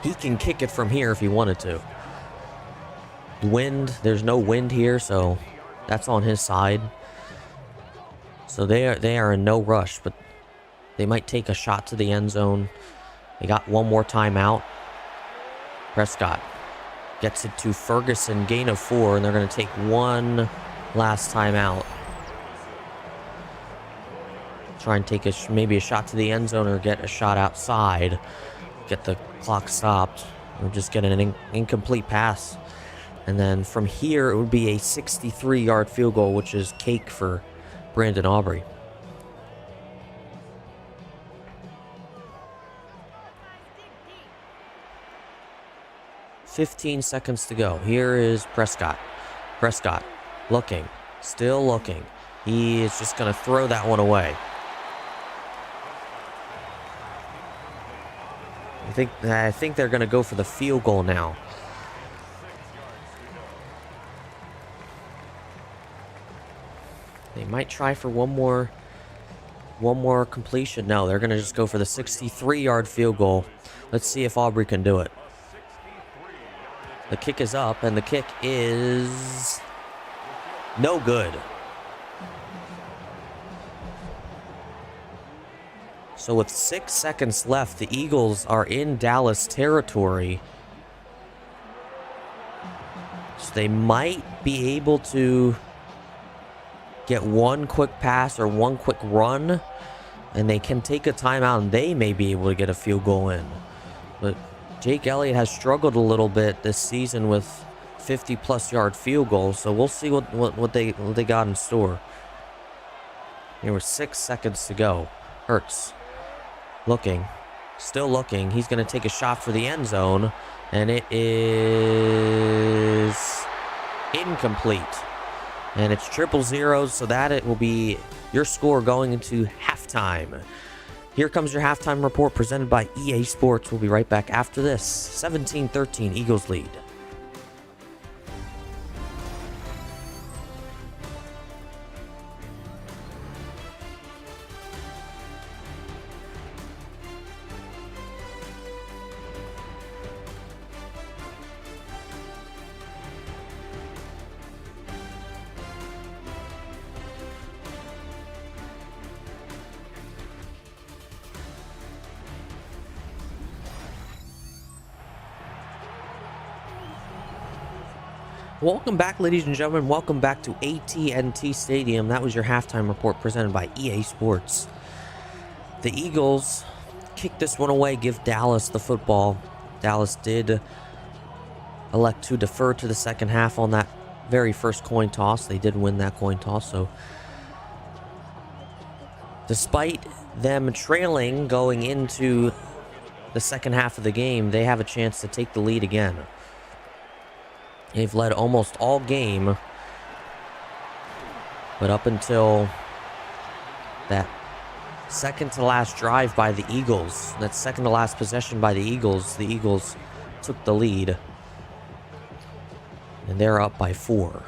He can kick it from here if he wanted to. Wind, there's no wind here, so that's on his side. So they are in no rush, but they might take a shot to the end zone. They got 1 more timeout. Prescott gets it to Ferguson, gain of 4, and they're going to take 1 last timeout. Try and take maybe a shot to the end zone or get a shot outside. Get the clock stopped. Or just get an incomplete pass. And then from here, it would be a 63-yard field goal, which is cake for Brandon Aubrey. "15 seconds to go." Here is Prescott. Prescott looking, still looking. He is just going to throw that one away. I think they're going to go for the field goal now. They might try for one more completion. No, they're going to just go for the 63-yard field goal. Let's see if Aubrey can do it. The kick is up, and the kick is no good. So with 6 seconds left, the Eagles are in Dallas territory. So they might be able to get 1 quick pass or 1 quick run, and they can take a timeout, and they may be able to get a field goal in. But Jake Elliott has struggled a little bit this season with 50-plus yard field goals, so we'll see what they got in store. There were 6 seconds to go. Hurts looking, still looking. He's going to take a shot for the end zone, and it is incomplete. And it's 0-0, so that it will be your score going into halftime. Here comes your halftime report presented by EA Sports. We'll be right back after this. 17-13, Eagles lead. Welcome back, ladies and gentlemen. Welcome back to AT&T Stadium. That was your halftime report presented by EA Sports. The Eagles kicked this one away, give Dallas the football. Dallas did elect to defer to the second half on that very first coin toss. They did win that coin toss, so despite them trailing going into the second half of the game, they have a chance to take the lead again. They've led almost all game, but up until that second to last drive by the Eagles, that second to last possession by the Eagles took the lead, and they're up by 4.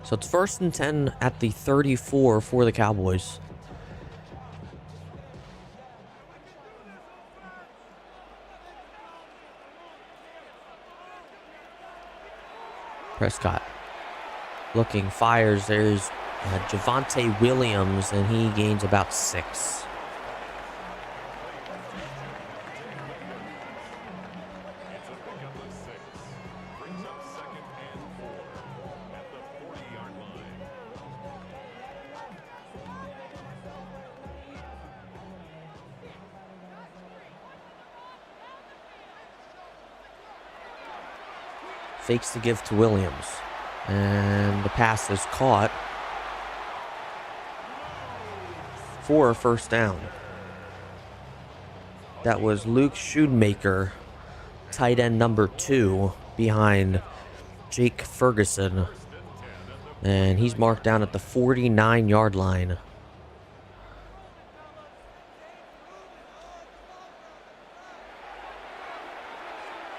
So it's 1st and 10 at the 34 for the Cowboys. Prescott looking, fires. There's Javonte Williams, and he gains about 6. Fakes to give to Williams, and the pass is caught for a first down. That was Luke Schoonmaker, tight end number 2, behind Jake Ferguson, and he's marked down at the 49-yard line.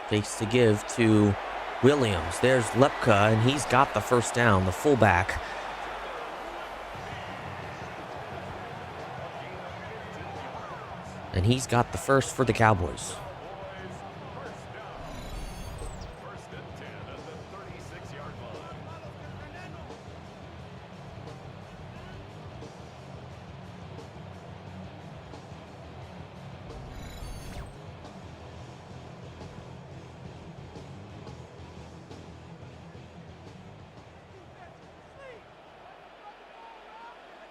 Fakes to give to Williams. There's Lepka, and he's got the first down, the fullback. And he's got the first for the Cowboys.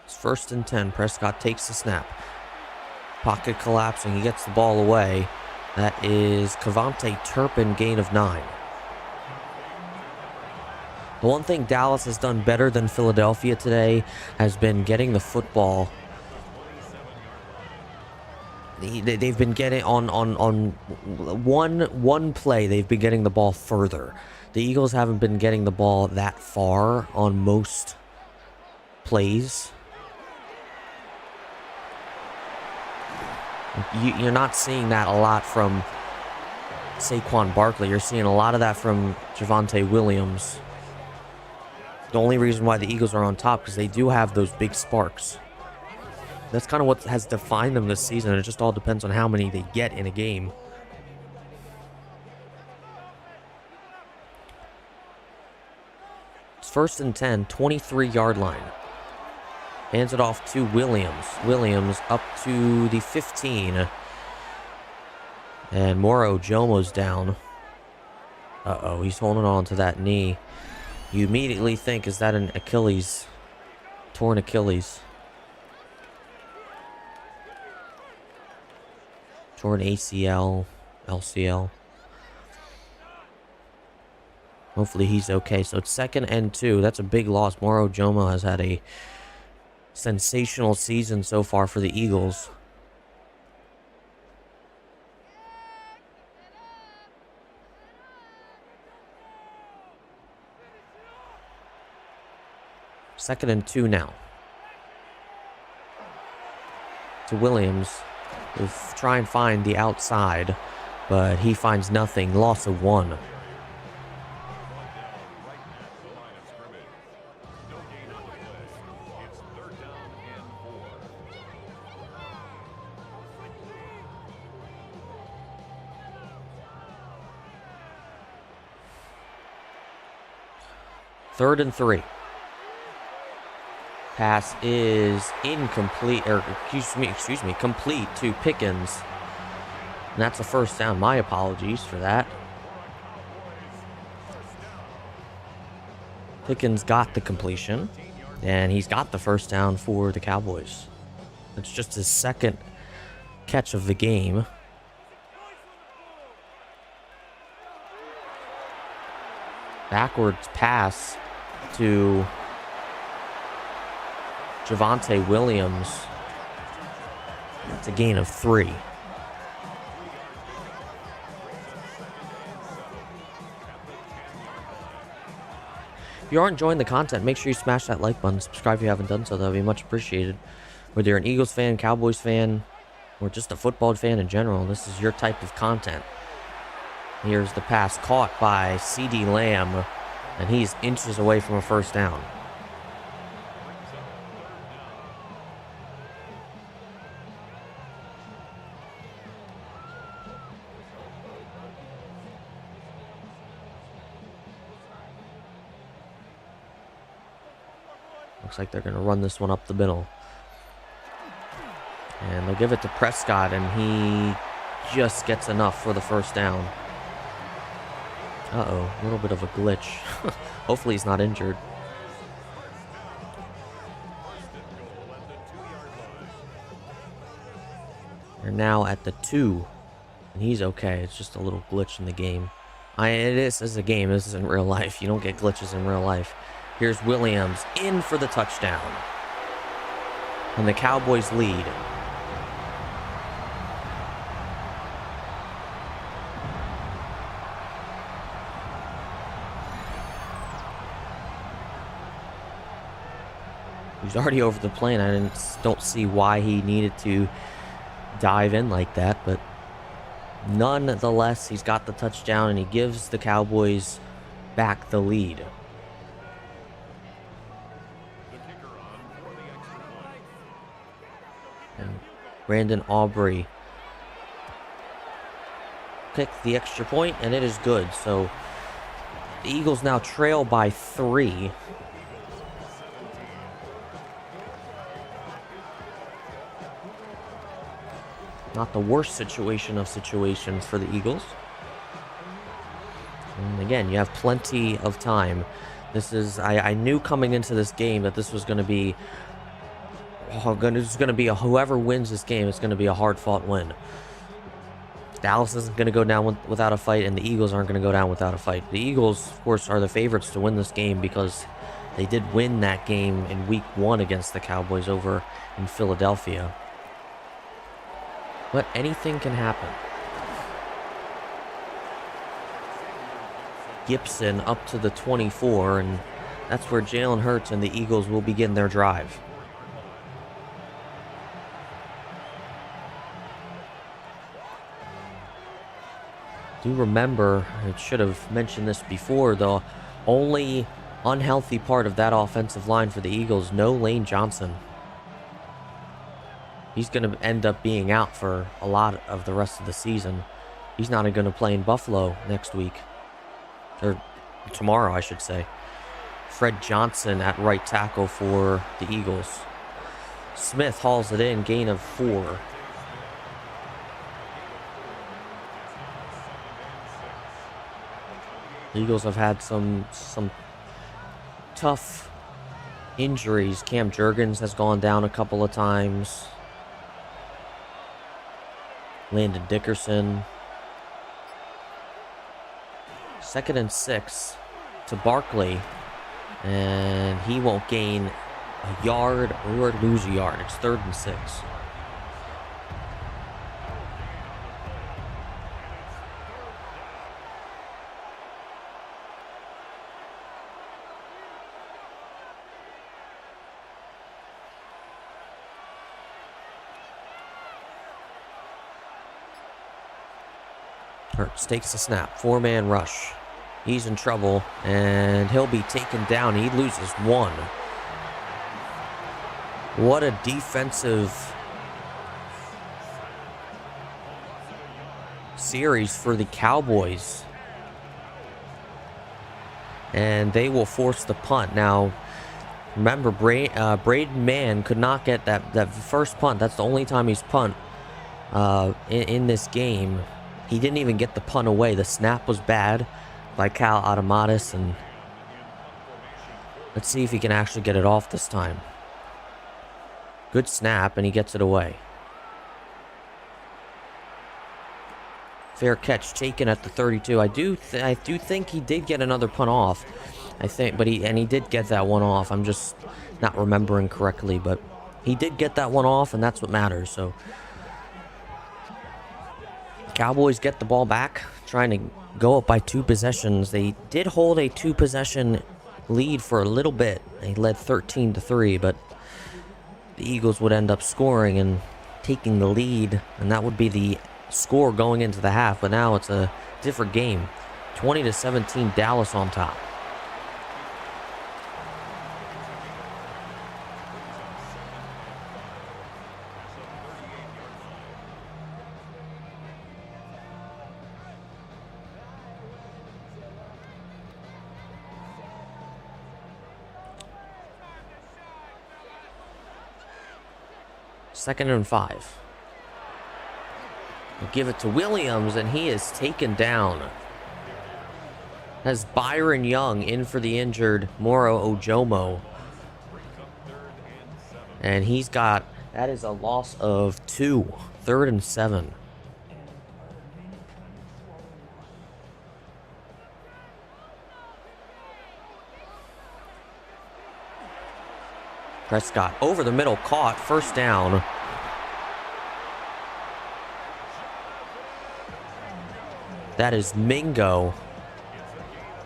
It's 1st and 10. Prescott takes the snap. Pocket collapsing. He gets the ball away. That is Cavante Turpin, gain of 9. The one thing Dallas has done better than Philadelphia today has been getting the football. They've been getting on one play. They've been getting the ball further. The Eagles haven't been getting the ball that far on most plays. You're not seeing that a lot from Saquon Barkley. You're seeing a lot of that from Javonte Williams. The only reason why the Eagles are on top because they do have those big sparks. That's kind of what has defined them this season. It just all depends on how many they get in a game. It's 1st and 10, 23-yard line. Hands it off to Williams. Williams up to the 15. And Moro Jomo's down. Uh-oh, he's holding on to that knee. You immediately think, is that an Achilles? Torn Achilles. Torn ACL, LCL. Hopefully he's okay. So it's 2nd and 2. That's a big loss. Moro Jomo has had a sensational season so far for the Eagles. Second and 2 now. To Williams. We'll try and find the outside, but he finds nothing. Loss of 1. Third and 3. Pass is incomplete, or excuse me, complete to Pickens. And that's a first down. My apologies for that. Pickens got the completion, and he's got the first down for the Cowboys. It's just his second catch of the game. Backwards pass to Javonte Williams. It's a gain of 3. If you are enjoying the content, make sure you smash that like button. Subscribe if you haven't done so. That would be much appreciated. Whether you're an Eagles fan, Cowboys fan, or just a football fan in general, this is your type of content. Here's the pass caught by CeeDee Lamb, and he's inches away from a first down. Looks like they're going to run this one up the middle. And they'll give it to Prescott, and he just gets enough for the first down. Uh-oh, a little bit of a glitch. Hopefully he's not injured. They're now at the 2, and he's okay. It's just a little glitch in the game. This is a game. This isn't real life. You don't get glitches in real life. Here's Williams in for the touchdown. And the Cowboys lead. He's already over the plane. I don't see why he needed to dive in like that, but nonetheless, he's got the touchdown and he gives the Cowboys back the lead. And Brandon Aubrey kicked the extra point, and it is good. So the Eagles now trail by 3. Not the worst situation of situations for the Eagles. And again, you have plenty of time. This is, I knew coming into this game that this was going to be, whoever wins this game, it's going to be a hard-fought win. Dallas isn't going to go down without a fight, and the Eagles aren't going to go down without a fight. The Eagles, of course, are the favorites to win this game because they did win that game in Week 1 against the Cowboys over in Philadelphia. But anything can happen. Gibson up to the 24, and that's where Jalen Hurts and the Eagles will begin their drive. Do remember, I should have mentioned this before, the only unhealthy part of that offensive line for the Eagles, no Lane Johnson. He's going to end up being out for a lot of the rest of the season. He's not going to play in Buffalo next week. Or tomorrow, I should say. Fred Johnson at right tackle for the Eagles. Smith hauls it in, gain of 4. The Eagles have had some tough injuries. Cam Jurgens has gone down a couple of times. Landon Dickerson. 2nd and 6 to Barkley. And he won't gain a yard or lose a yard. It's 3rd and 6. Hurts takes the snap. 4-man rush. He's in trouble, and he'll be taken down. He loses 1. What a defensive series for the Cowboys. And they will force the punt. Now, Remember, Braden Mann could not get that first punt. That's the only time he's punt in this game. He didn't even get the punt away. The snap was bad by Cal Automatis, and let's see if he can actually get it off this time. Good snap, and he gets it away. Fair catch taken at the 32. I do think he did get another punt off. I think, but he did get that one off. I'm just not remembering correctly, but he did get that one off, and that's what matters. So Cowboys get the ball back, trying to go up by 2 possessions. They did hold a 2-possession lead for a little bit. They led 13-3, but the Eagles would end up scoring and taking the lead, and that would be the score going into the half. But now it's a different game. 20-17, Dallas on top. Second and 5. We'll give it to Williams, and he is taken down. Has Byron Young in for the injured Moro Ojomo. And he's got, that is a loss of 2. 3rd and 7. Prescott over the middle, caught, first down. That is Mingo,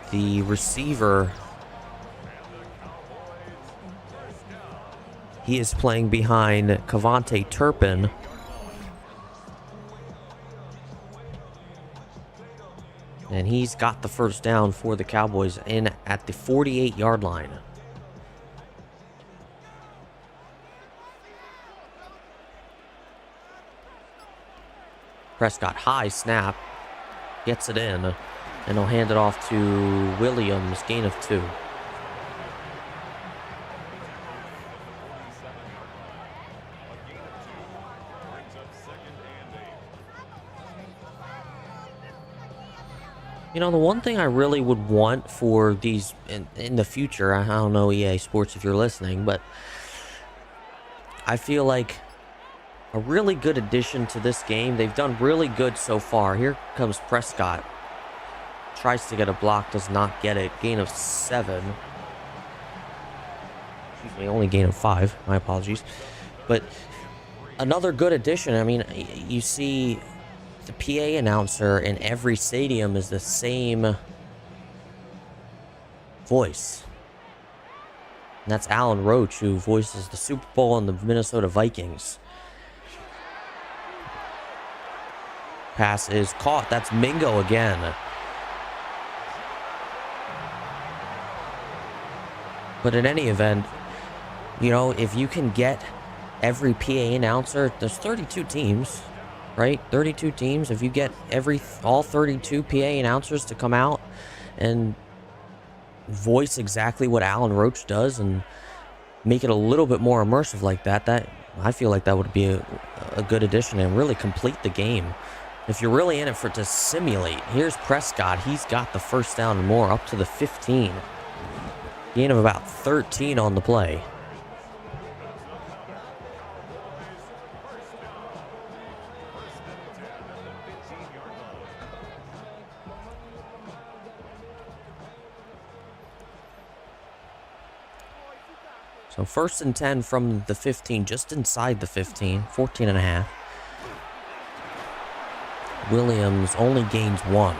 the receiver. He is playing behind Cavante Turpin. And he's got the first down for the Cowboys in at the 48-yard line. Prescott, high snap, gets it in, and he'll hand it off to Williams, gain of 2. You know, the one thing I really would want for these in the future, I don't know, EA Sports, if you're listening, but I feel like a really good addition to this game. They've done really good so far. Here comes Prescott. Tries to get a block, does not get it. Gain of 7. Excuse me, only gain of 5. My apologies. But another good addition. I mean, you see the PA announcer in every stadium is the same voice. And that's Alan Roach, who voices the Super Bowl and the Minnesota Vikings. Pass is caught. That's Mingo again. But in any event, you know, if you can get every PA announcer, there's 32 teams, right? 32 teams. If you get all 32 PA announcers to come out and voice exactly what Alan Roach does and make it a little bit more immersive like that, I feel like that would be a good addition and really complete the game. If you're really in it to simulate, here's Prescott. He's got the first down and more, up to the 15. Gain of about 13 on the play. So 1st and 10 from the 15, just inside the 15, 14 and a half. Williams only gains 1.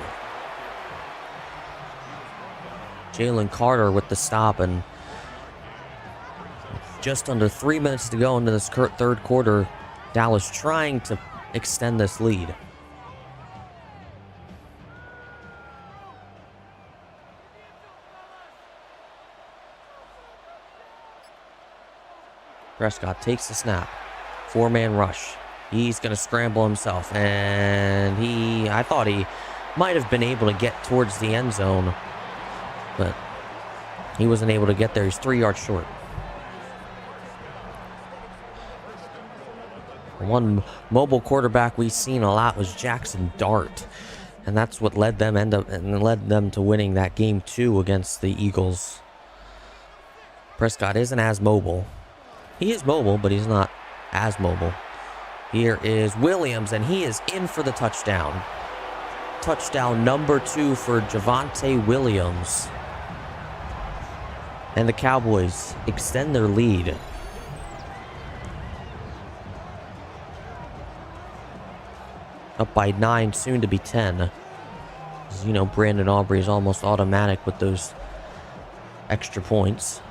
Jalen Carter with the stop, and just under 3 minutes to go into this third quarter. Dallas trying to extend this lead. Prescott takes the snap. 4-man rush. He's going to scramble himself, and I thought he might have been able to get towards the end zone, but he wasn't able to get there. He's 3 yards short. One mobile quarterback we've seen a lot was Jackson Dart, and that's what led them to winning that game 2 against the Eagles. Prescott isn't as mobile. He is mobile, but he's not as mobile. Here is Williams, and he is in for the touchdown. Touchdown number 2 for Javonte Williams. And the Cowboys extend their lead. Up by 9, soon to be 10. As you know, Brandon Aubrey is almost automatic with those extra points.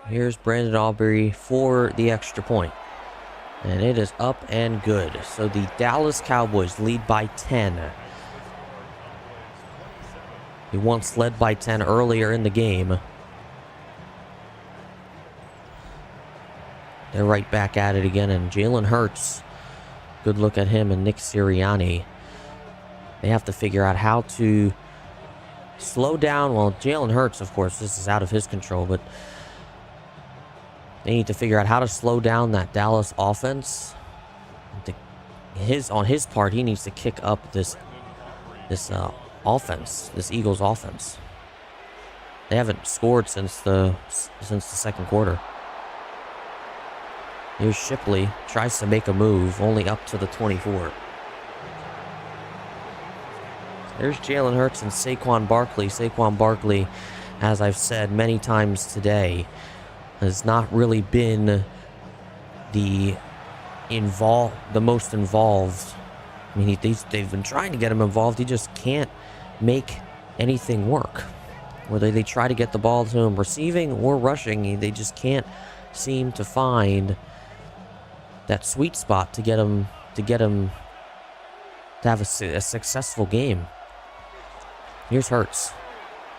Here's Brandon Aubrey for the extra point. And it is up and good. So the Dallas Cowboys lead by 10. They once led by 10 earlier in the game. They're right back at it again. And Jalen Hurts, good look at him, and Nick Sirianni. They have to figure out how to slow down. Well, Jalen Hurts, of course, this is out of his control, but they need to figure out how to slow down that Dallas offense. On his part, he needs to kick up this offense, this Eagles offense. They haven't scored since the second quarter. Here's Shipley, tries to make a move, only up to the 24. There's Jalen Hurts and Saquon Barkley. Saquon Barkley, as I've said many times today, has not really been the most involved. I mean, they've been trying to get him involved. He just can't make anything work. Whether they try to get the ball to him receiving or rushing, they just can't seem to find that sweet spot to get him to have a successful game. Here's Hurts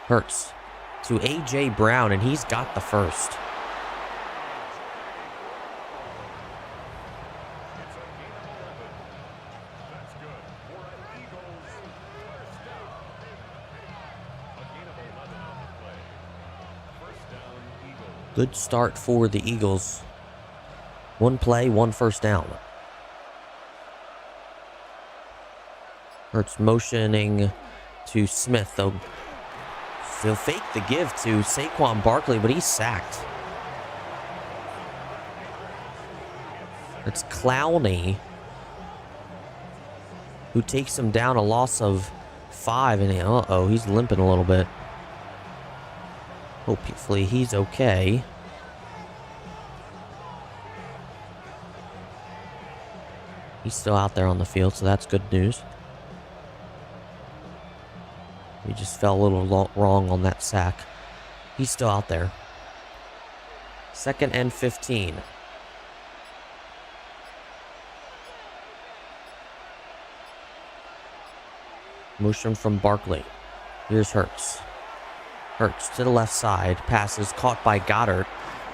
to A.J. Brown, and he's got the first. Good start for the Eagles. One play, one first down. Hurts motioning to Smith, though. They'll fake the give to Saquon Barkley, but he's sacked. It's Clowney who takes him down, a loss of 5, and he's limping a little bit. Hopefully he's okay. He's still out there on the field, so that's good news. We just fell a little wrong on that sack. He's still out there. 2nd and 15. Motion from Barkley. Here's Hurts. Hurts to the left side. Passes caught by Goddard.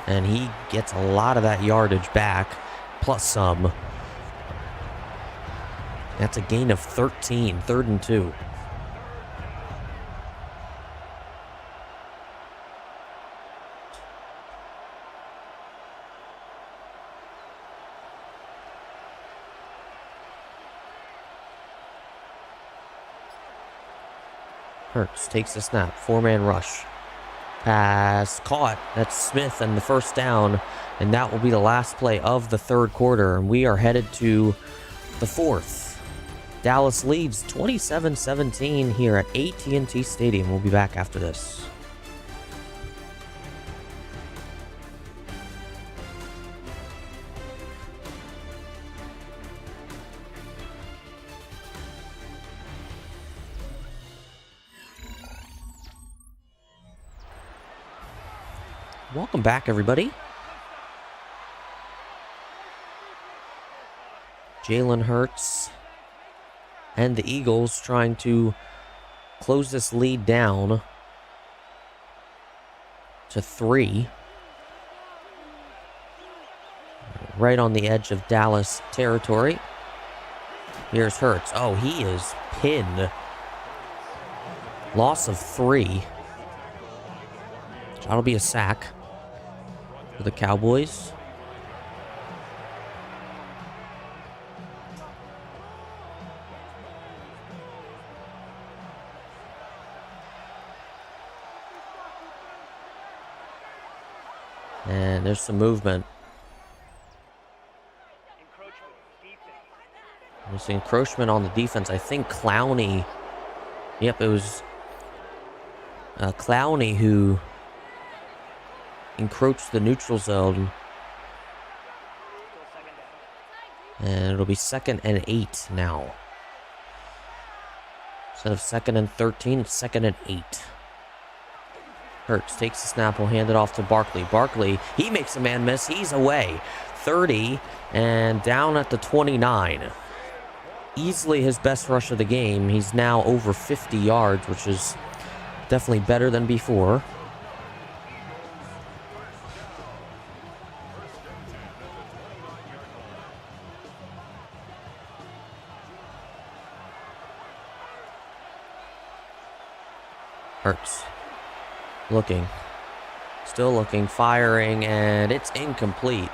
And he gets a lot of that yardage back. Plus some. That's a gain of 13. 3rd and 2. Hurts takes the snap. 4-man rush. Pass caught. That's Smith and the first down. And that will be the last play of the 3rd quarter. And we are headed to the 4th. Dallas leads 27-17 here at AT&T Stadium. We'll be back after this. Welcome back, everybody. Jalen Hurts and the Eagles trying to close this lead down to 3. Right on the edge of Dallas territory. Here's Hurts. Oh, he is pinned. Loss of 3. That'll be a sack for the Cowboys. And there's some movement. There's encroachment on the defense. I think Clowney. Yep, it was Clowney who encroached the neutral zone. And it'll be 2nd and 8 now. Instead of 2nd and 13, it's 2nd and 8. Hurts takes the snap, will hand it off to Barkley. Barkley, he makes a man miss. He's away. 30 and down at the 29. Easily his best rush of the game. He's now over 50 yards, which is definitely better than before. Hurts. Looking. Still looking, firing, and it's incomplete.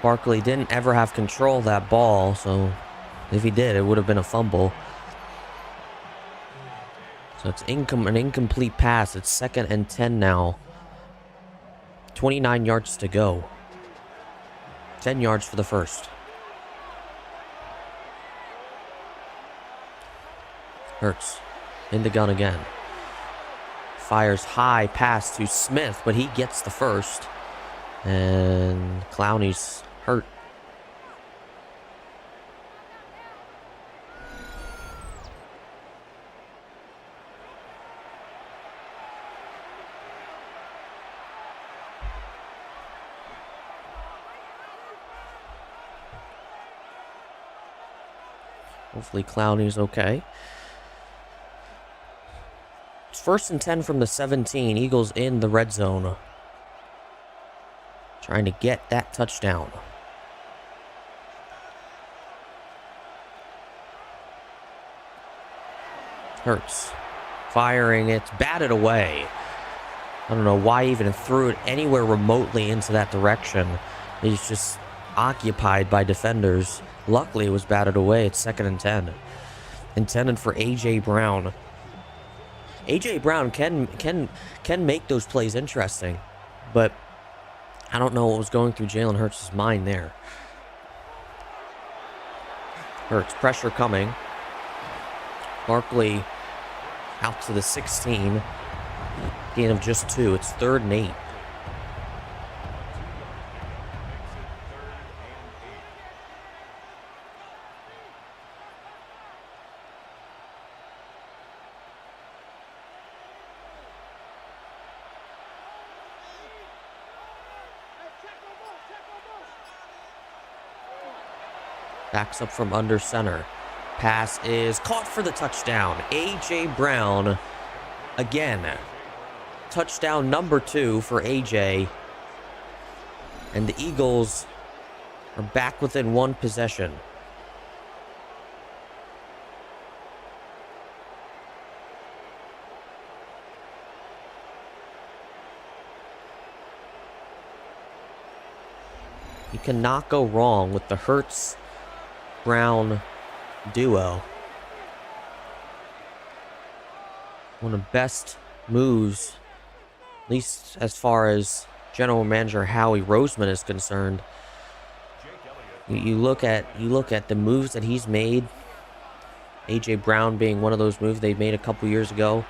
Barkley didn't ever have control of that ball, so if he did, it would have been a fumble. So it's an incomplete pass. It's 2nd and 10 now. 29 yards to go. 10 yards for the first. Hurts. In the gun again. Fires high pass to Smith, but he gets the first. And Clowney's hurt. Hopefully Clowney's okay. It's 1st and 10 from the 17. Eagles in the red zone. Trying to get that touchdown. Hurts. Firing. It's batted away. I don't know why he even threw it anywhere remotely into that direction. He's just occupied by defenders. Luckily, it was batted away. It's 2nd and 10. Intended for A.J. Brown. A.J. Brown can make those plays interesting, but I don't know what was going through Jalen Hurts' mind there. Hurts, pressure coming. Barkley out to the 16. Gain of just 2. It's 3rd and 8. Backs up from under center. Pass is caught for the touchdown. A.J. Brown again. Touchdown number 2 for A.J. And the Eagles are back within 1 possession. You cannot go wrong with the Hurts Brown duo. One of the best moves, at least as far as General Manager Howie Roseman is concerned. You look at the moves that he's made. A.J. Brown being one of those moves they made a couple years ago.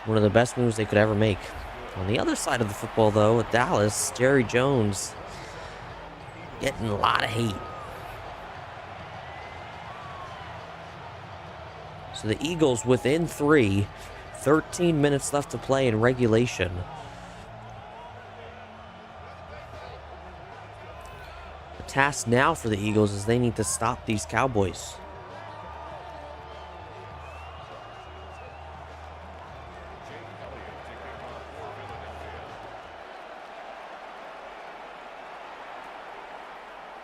One of the best moves they could ever make. On the other side of the football, though, with Dallas, Jerry Jones getting a lot of hate. So the Eagles within 3, 13 minutes left to play in regulation. The task now for the Eagles is they need to stop these Cowboys.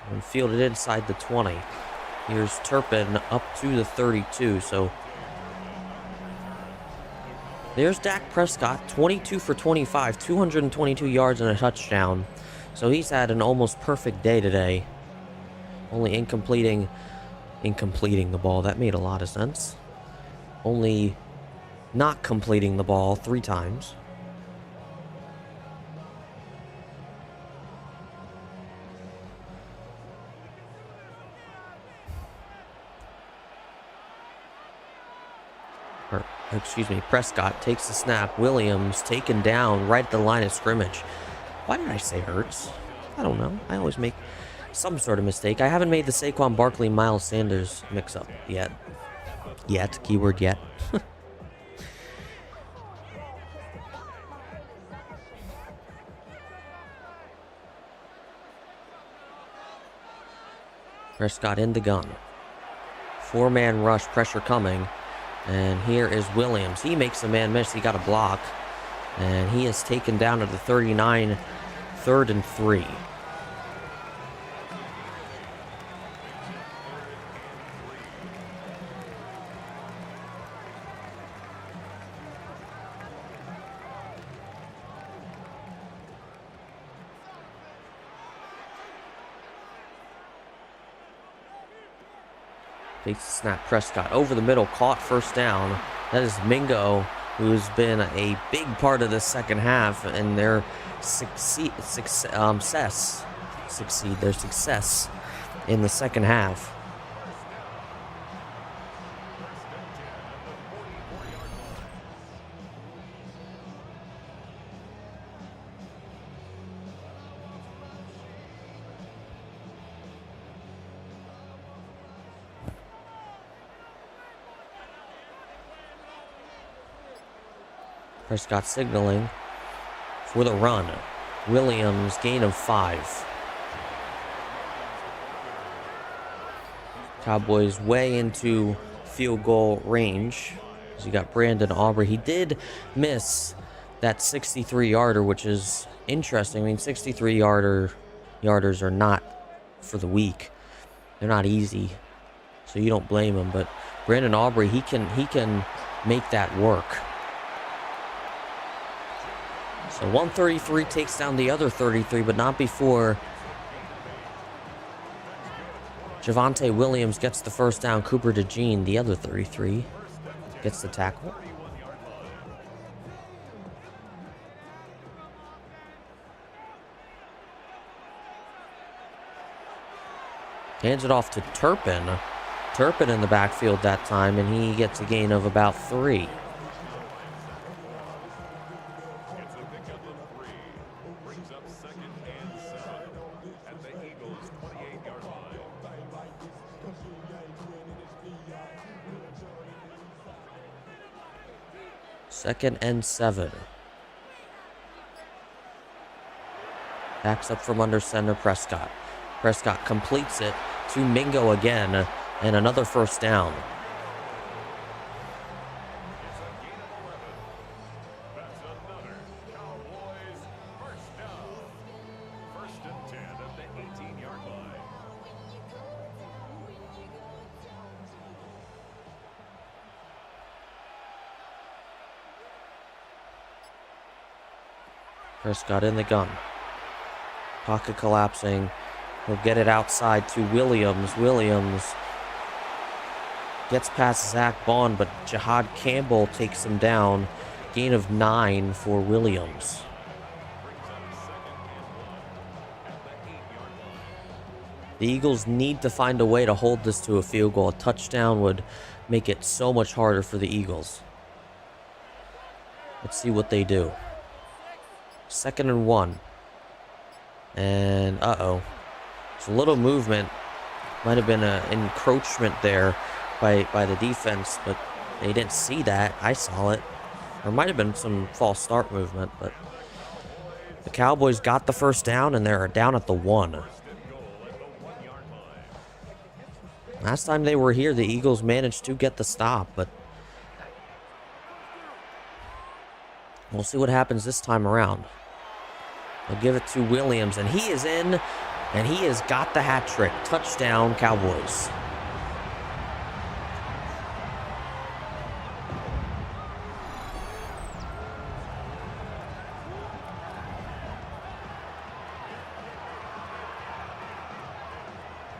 and fielded inside the 20. Here's Turpin up to the 32, so there's Dak Prescott, 22 for 25, 222 yards and a touchdown. So he's had an almost perfect day today. Only incompleting the ball. That made a lot of sense. Only not completing the ball 3 times. Prescott takes the snap. Williams taken down right at the line of scrimmage. Why did I say Hurts? I don't know. I always make some sort of mistake. I haven't made the Saquon Barkley Miles Sanders mix-up yet. Keyword yet. Prescott in the gun. 4-man rush, pressure coming. And here is Williams. He makes a man miss. He got a block. And he is taken down at the 39, 3rd and 3. Takes the snap. Prescott over the middle, caught, first down. That is Mingo, who's been a big part of the second half, and their success in the second half. Prescott signaling for the run. Williams, gain of 5. Cowboys way into field goal range. As you got Brandon Aubrey. He did miss that 63-yarder, which is interesting. I mean, 63-yarders are not for the weak. They're not easy, so you don't blame him. But Brandon Aubrey, he can make that work. So 133 takes down the other 33, but not before Javonte Williams gets the first down. Cooper DeJean, the other 33, gets the tackle. Hands it off to Turpin. Turpin in the backfield that time, and he gets a gain of about 3. Second and 7. Backs up from under center, Prescott. Prescott completes it to Mingo again, and another first down. That's another Cowboys first down. First and 10 at the 18-yard line. Prescott in the gun. Pocket collapsing. He'll get it outside to Williams. Williams gets past Zach Bond, but Jihad Campbell takes him down. Gain of 9 for Williams. The Eagles need to find a way to hold this to a field goal. A touchdown would make it so much harder for the Eagles. Let's see what they do. Second and 1. And, It's a little movement. Might have been an encroachment there by the defense, but they didn't see that. I saw it. There might have been some false start movement, but the Cowboys got the first down, and they're down at the 1. Last time they were here, the Eagles managed to get the stop, but we'll see what happens this time around. They'll give it to Williams, and he is in And he has got the hat trick. Touchdown, Cowboys.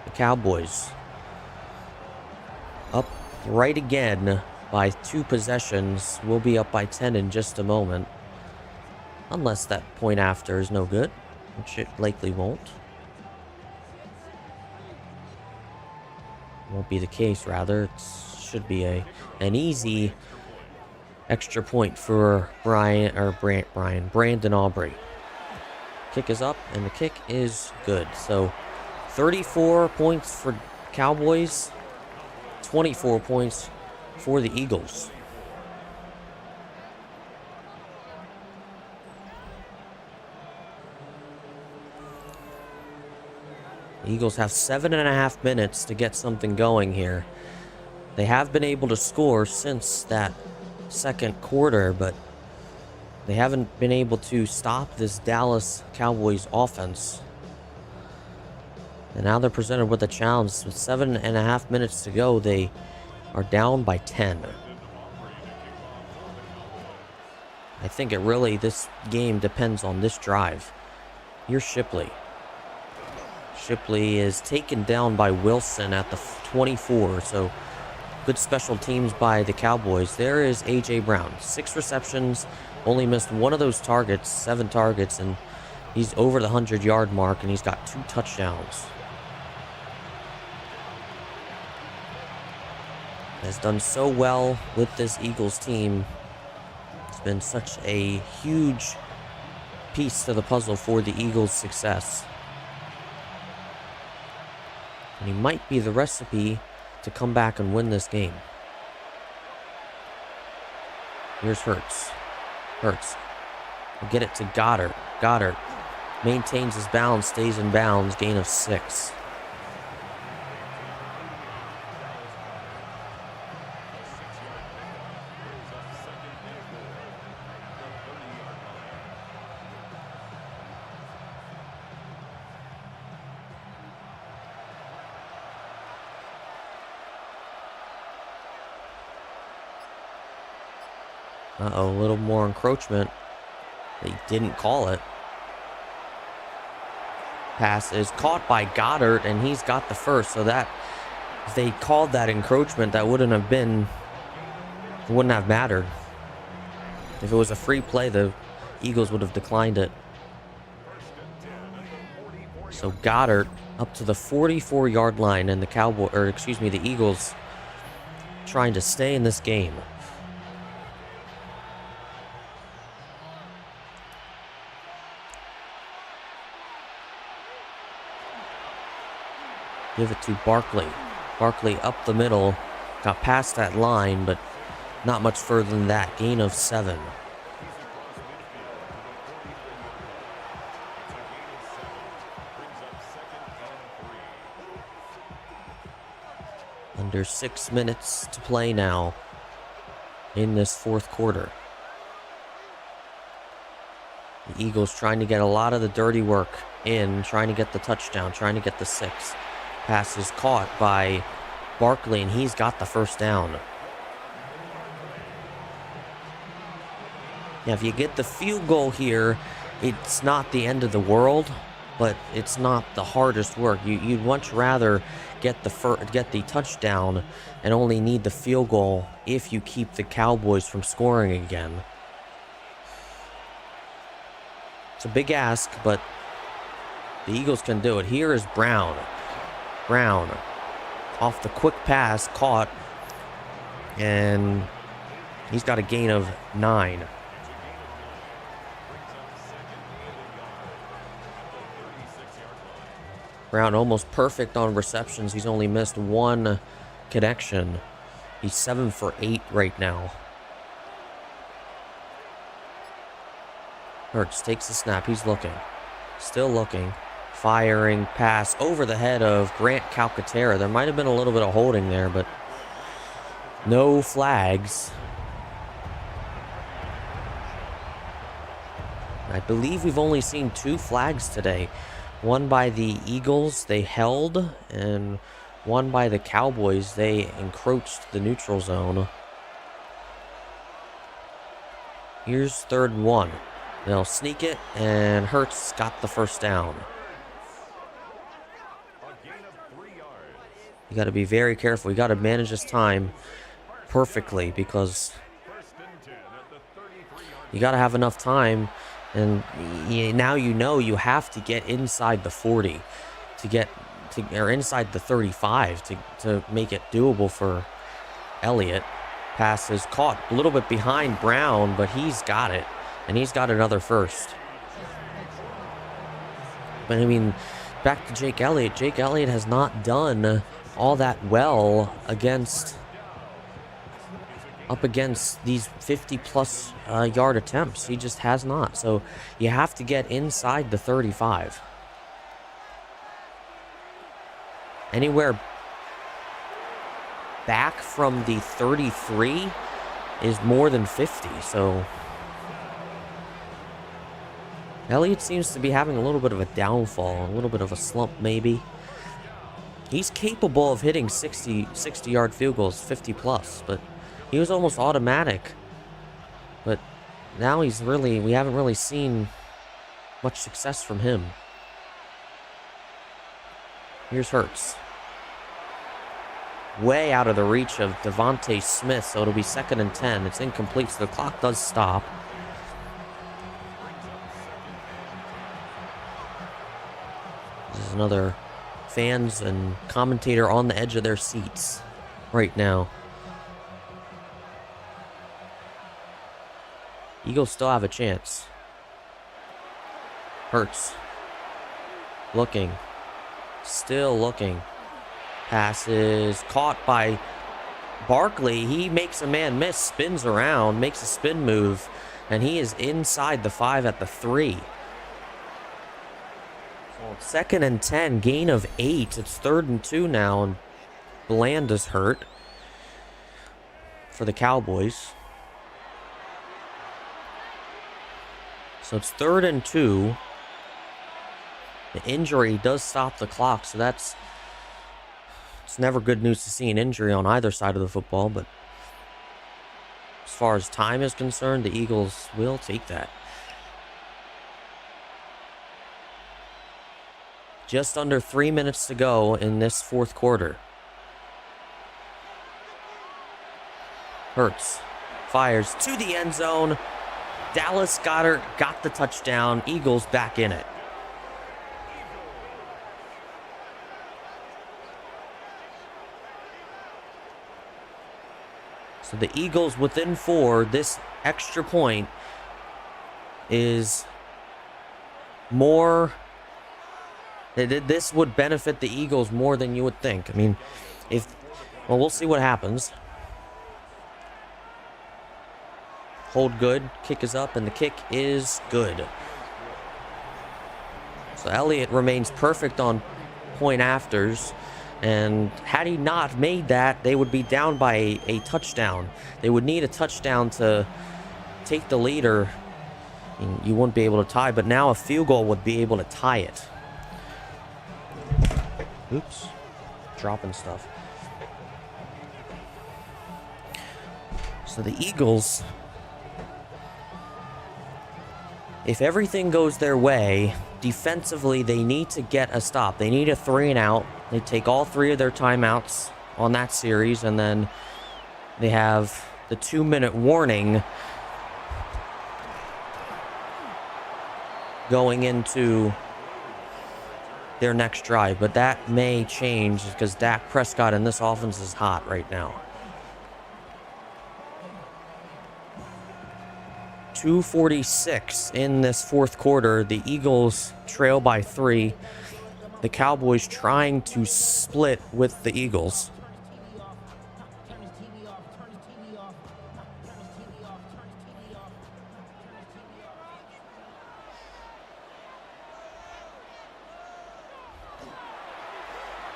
The Cowboys up right again by 2 possessions. We'll be up by 10 in just a moment. Unless that point after is no good, which it likely won't. Won't be the case, rather. It should be an easy extra point for Brandon Aubrey. Kick is up, and the kick is good. So 34 points for Cowboys, 24 points for the Eagles. The Eagles have 7.5 minutes to get something going here. They have been able to score since that second quarter, but they haven't been able to stop this Dallas Cowboys offense. And now they're presented with a challenge. With 7.5 minutes to go, they are down by 10. I think this game depends on this drive. Here's Shipley. Shipley is taken down by Wilson at the 24, so good special teams by the Cowboys. There is A.J. Brown. 6 receptions, only missed one of those targets, 7 targets, and he's over the 100-yard mark, and he's got 2 touchdowns. Has done so well with this Eagles team. It's been such a huge piece to the puzzle for the Eagles' success. And he might be the recipe to come back and win this game. Here's Hurts. Hurts will get it to Goddard. Goddard maintains his balance, stays in bounds, gain of 6. A little more encroachment. They didn't call it. Pass is caught by Goddard, and he's got the first. So that, if they called that encroachment, that wouldn't have mattered. If it was a free play, the Eagles would have declined it. So Goddard up to the 44-yard line, and the Eagles trying to stay in this game. Give it to Barkley. Barkley up the middle. Got past that line, but not much further than that. Gain of 7. Under 6 minutes to play now in this fourth quarter. The Eagles trying to get a lot of the dirty work in, trying to get the touchdown, trying to get the 6. Pass is caught by Barkley, and he's got the first down. Yeah, if you get the field goal here, it's not the end of the world, but it's not the hardest work. You'd much rather get the touchdown and only need the field goal if you keep the Cowboys from scoring again. It's a big ask, but the Eagles can do it. Here is Brown. Brown off the quick pass, caught, and he's got a gain of 9. Brown almost perfect on receptions. He's only missed 1 connection. He's 7 for 8 right now. Hurts takes the snap. He's looking. Still looking. Firing pass over the head of Grant Calcaterra. There might have been a little bit of holding there, but no flags. I believe we've only seen 2 flags today One by the Eagles, they held, and one by the Cowboys, they encroached the neutral zone. Here's 3rd and 1. They'll sneak it, and Hurts got the first down. You got to be very careful. You got to manage this time perfectly because you got to have enough time. And now you know you have to get inside the 40 or inside the 35 to make it doable for Elliott. Pass is caught a little bit behind Brown, but he's got it. And he's got another first. But I mean, back to Jake Elliott. Jake Elliott has not done all that well up against these 50-plus yard attempts. He just has not. So you have to get inside the 35. Anywhere back from the 33 is more than 50. So Elliott seems to be having a little bit of a downfall, a little bit of a slump maybe. He's capable of hitting 60-yard field goals, 50-plus, but he was almost automatic. But now we haven't really seen much success from him. Here's Hurts. Way out of the reach of Devontae Smith, so it'll be 2nd and 10. It's incomplete, so the clock does stop. This is another fans and commentator on the edge of their seats right now. Eagles still have a chance. Hurts. Looking. Still looking. Pass is caught by Barkley. He makes a man miss, spins around, makes a spin move, and he is inside the 5 at the 3. So it's 2nd and 10, gain of 8. It's 3rd and 2 now, and Bland is hurt for the Cowboys. So it's 3rd and 2. The injury does stop the clock, so it's never good news to see an injury on either side of the football, but as far as time is concerned, the Eagles will take that. Just under 3 minutes to go in this 4th quarter. Hurts fires to the end zone. Dallas Goedert got the touchdown. Eagles back in it. So the Eagles within 4. This extra point is more. This would benefit the Eagles more than you would think. I mean, we'll see what happens. Hold good. Kick is up, and the kick is good. So Elliott remains perfect on point afters. And had he not made that, they would be down by a touchdown. They would need a touchdown to take the lead, or you wouldn't be able to tie. But now a field goal would be able to tie it. Oops. Dropping stuff. So the Eagles, if everything goes their way, defensively, they need to get a stop. They need a 3 and out. They take all 3 of their timeouts on that series, and then they have the 2-minute warning going into their next drive. But that may change because Dak Prescott and this offense is hot right now. 2:46 in this 4th quarter. The Eagles trail by 3. The Cowboys trying to split with the Eagles.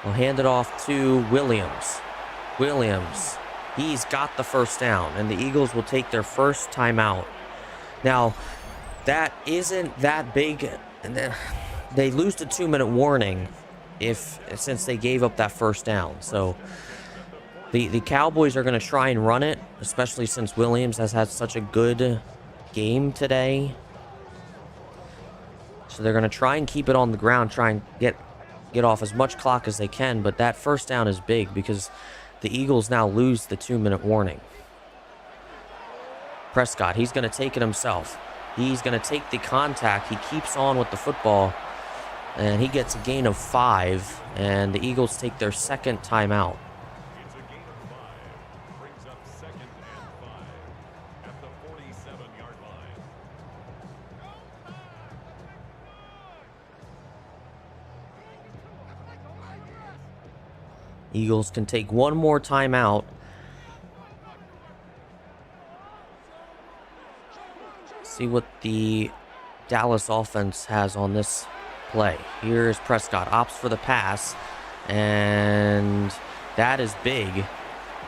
We'll hand it off to Williams. Williams, he's got the first down, and the Eagles will take their first timeout. Now, that isn't that big. they lose the 2-minute warning since they gave up that first down. So the Cowboys are going to try and run it, especially since Williams has had such a good game today. So they're going to try and keep it on the ground, try and get off as much clock as they can. But that first down is big because the Eagles now lose the 2-minute warning. Prescott, he's going to take it himself. He's going to take the contact. He keeps on with the football, and he gets a gain of 5, and the Eagles take their second timeout. It's a gain of 5. Brings up 2nd and 5 at the 47-yard line. Eagles can take one more timeout. See what the Dallas offense has on this play. Here's Prescott, opts for the pass, and that is big.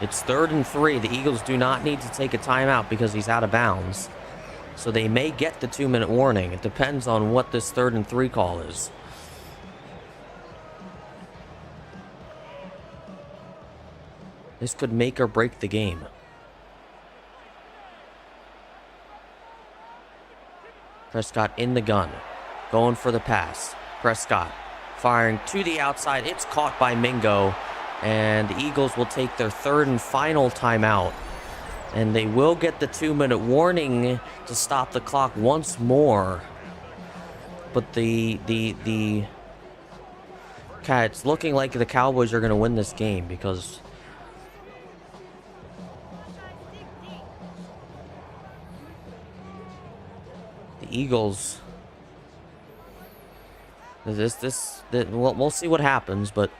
It's 3rd and 3. The Eagles do not need to take a timeout because he's out of bounds. So they may get the 2-minute warning. It depends on what this 3rd and 3 call is. This could make or break the game. Prescott in the gun, going for the pass. Prescott firing to the outside. It's caught by Mingo, and the Eagles will take their 3rd and final timeout. And they will get the 2-minute warning to stop the clock once more. But it's looking like the Cowboys are going to win this game because the Eagles, we'll see what happens, but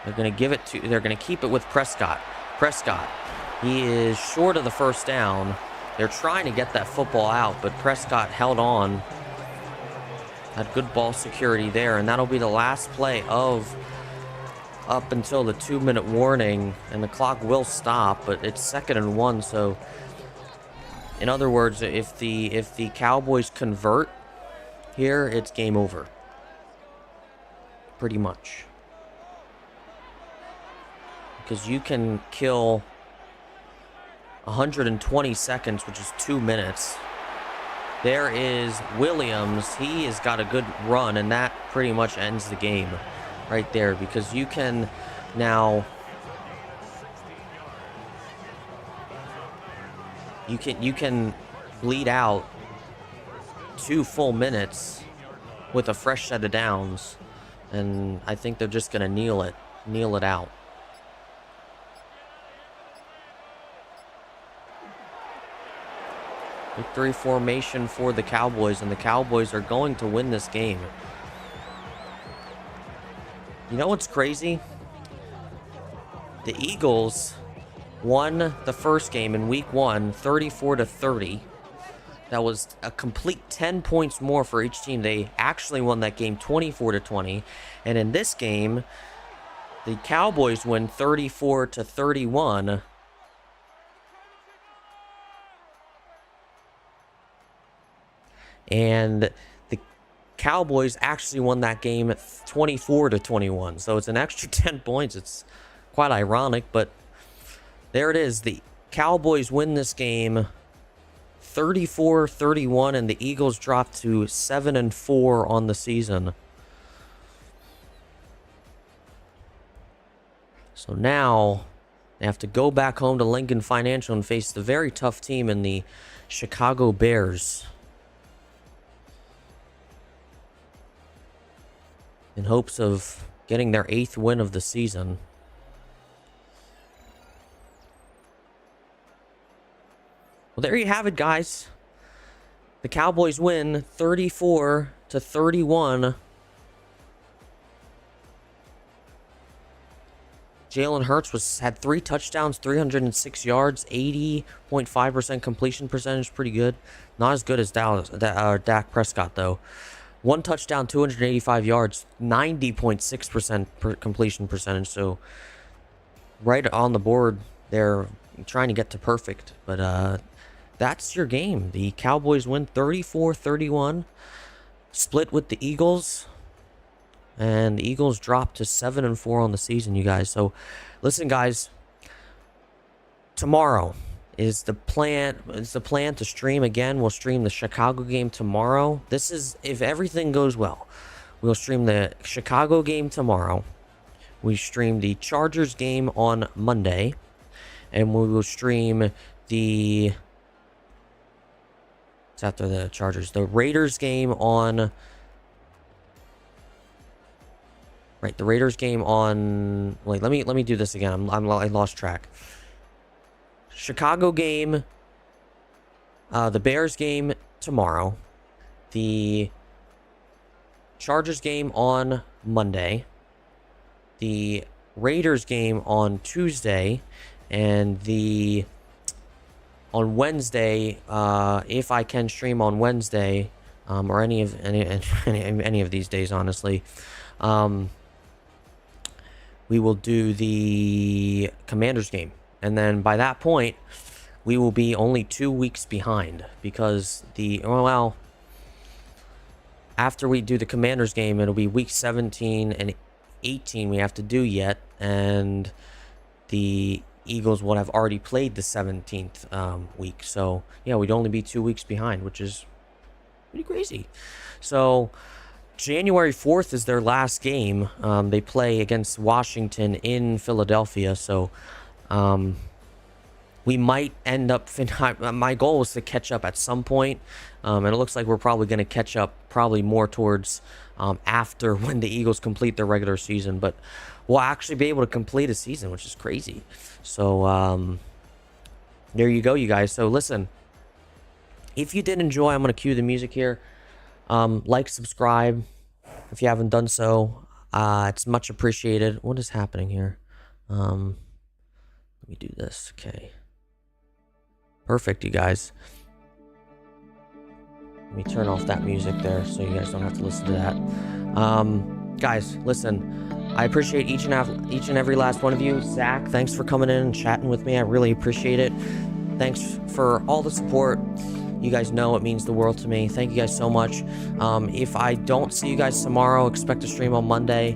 they're going to keep it with Prescott. Prescott, he is short of the first down. They're trying to get that football out, but Prescott held on. Had good ball security there, and that'll be the last play of up until the 2-minute warning, and the clock will stop, but it's 2nd and 1, so in other words, if the Cowboys convert here, it's game over. Pretty much. Because you can kill 120 seconds, which is 2 minutes. There is Williams. He has got a good run, and that pretty much ends the game right there, because you can now you can bleed out 2 full minutes with a fresh set of downs, and I think they're just gonna kneel it out. Victory formation for the Cowboys, and the Cowboys are going to win this game. You know what's crazy? The Eagles won the first game in week 1, 34-30. That was a complete 10 points more for each team. They actually won that game 24-20. And in this game, the Cowboys win 34-31. And the Cowboys actually won that game at 24-21. So it's an extra 10 points. It's quite ironic, but there it is. The Cowboys win this game 34-31, and the Eagles drop to 7-4 on the season. So now they have to go back home to Lincoln Financial and face the very tough team in the Chicago Bears, in hopes of getting their 8th win of the season. Well, there you have it, guys. The Cowboys win 34-31. Jalen Hurts had 3 touchdowns, 306 yards, 80.5% completion percentage, pretty good. Not as good as Dak Prescott, though. 1 touchdown, 285 yards, 90.6% completion percentage. So right on the board, they're trying to get to perfect. But that's your game. The Cowboys win 34-31, split with the Eagles. And the Eagles dropped to 7-4 on the season, you guys. So, listen, guys. Tomorrow is the plan. Is the plan to stream again? We'll stream the Chicago game tomorrow. This is if everything goes well. We'll stream the Chicago game tomorrow. We stream the Chargers game on Monday, and we will stream the. It's after the Chargers. The Raiders game on. Right, the Raiders game on. Wait, let me do this again. I lost track. Chicago game. The Bears game tomorrow. The Chargers game on Monday. The Raiders game on Tuesday, and on Wednesday, if I can stream on Wednesday, or any of these days, honestly. We will do the Commanders game. And then by that point, we will be only 2 weeks behind because after we do the Commanders game, it'll be week 17 and 18 we have to do yet. And the Eagles will have already played the 17th week. So, yeah, we'd only be 2 weeks behind, which is pretty crazy. So, January 4th is their last game. They play against Washington in Philadelphia, so we might end up. My goal was to catch up at some point, and it looks like we're probably going to catch up probably more towards after when the Eagles complete their regular season. But we'll actually be able to complete a season, which is crazy. So there you go, you guys. So listen, if you did enjoy, I'm going to cue the music here. Like, subscribe if you haven't done so. It's much appreciated. What is happening here? Let me do this. Okay. Perfect, you guys. Let me turn off that music there so you guys don't have to listen to that. Guys, listen. I appreciate each and every last one of you. Zach, thanks for coming in and chatting with me. I really appreciate it. Thanks for all the support. You guys know it means the world to me. Thank you guys so much. If I don't see you guys tomorrow, expect to stream on Monday.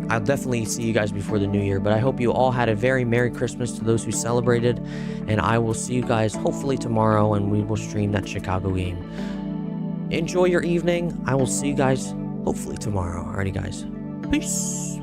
I'll definitely see you guys before the new year, but I hope you all had a very Merry Christmas to those who celebrated, and I will see you guys hopefully tomorrow, and we will stream that Chicago game. Enjoy your evening. I will see you guys hopefully tomorrow. Alrighty, guys. Peace.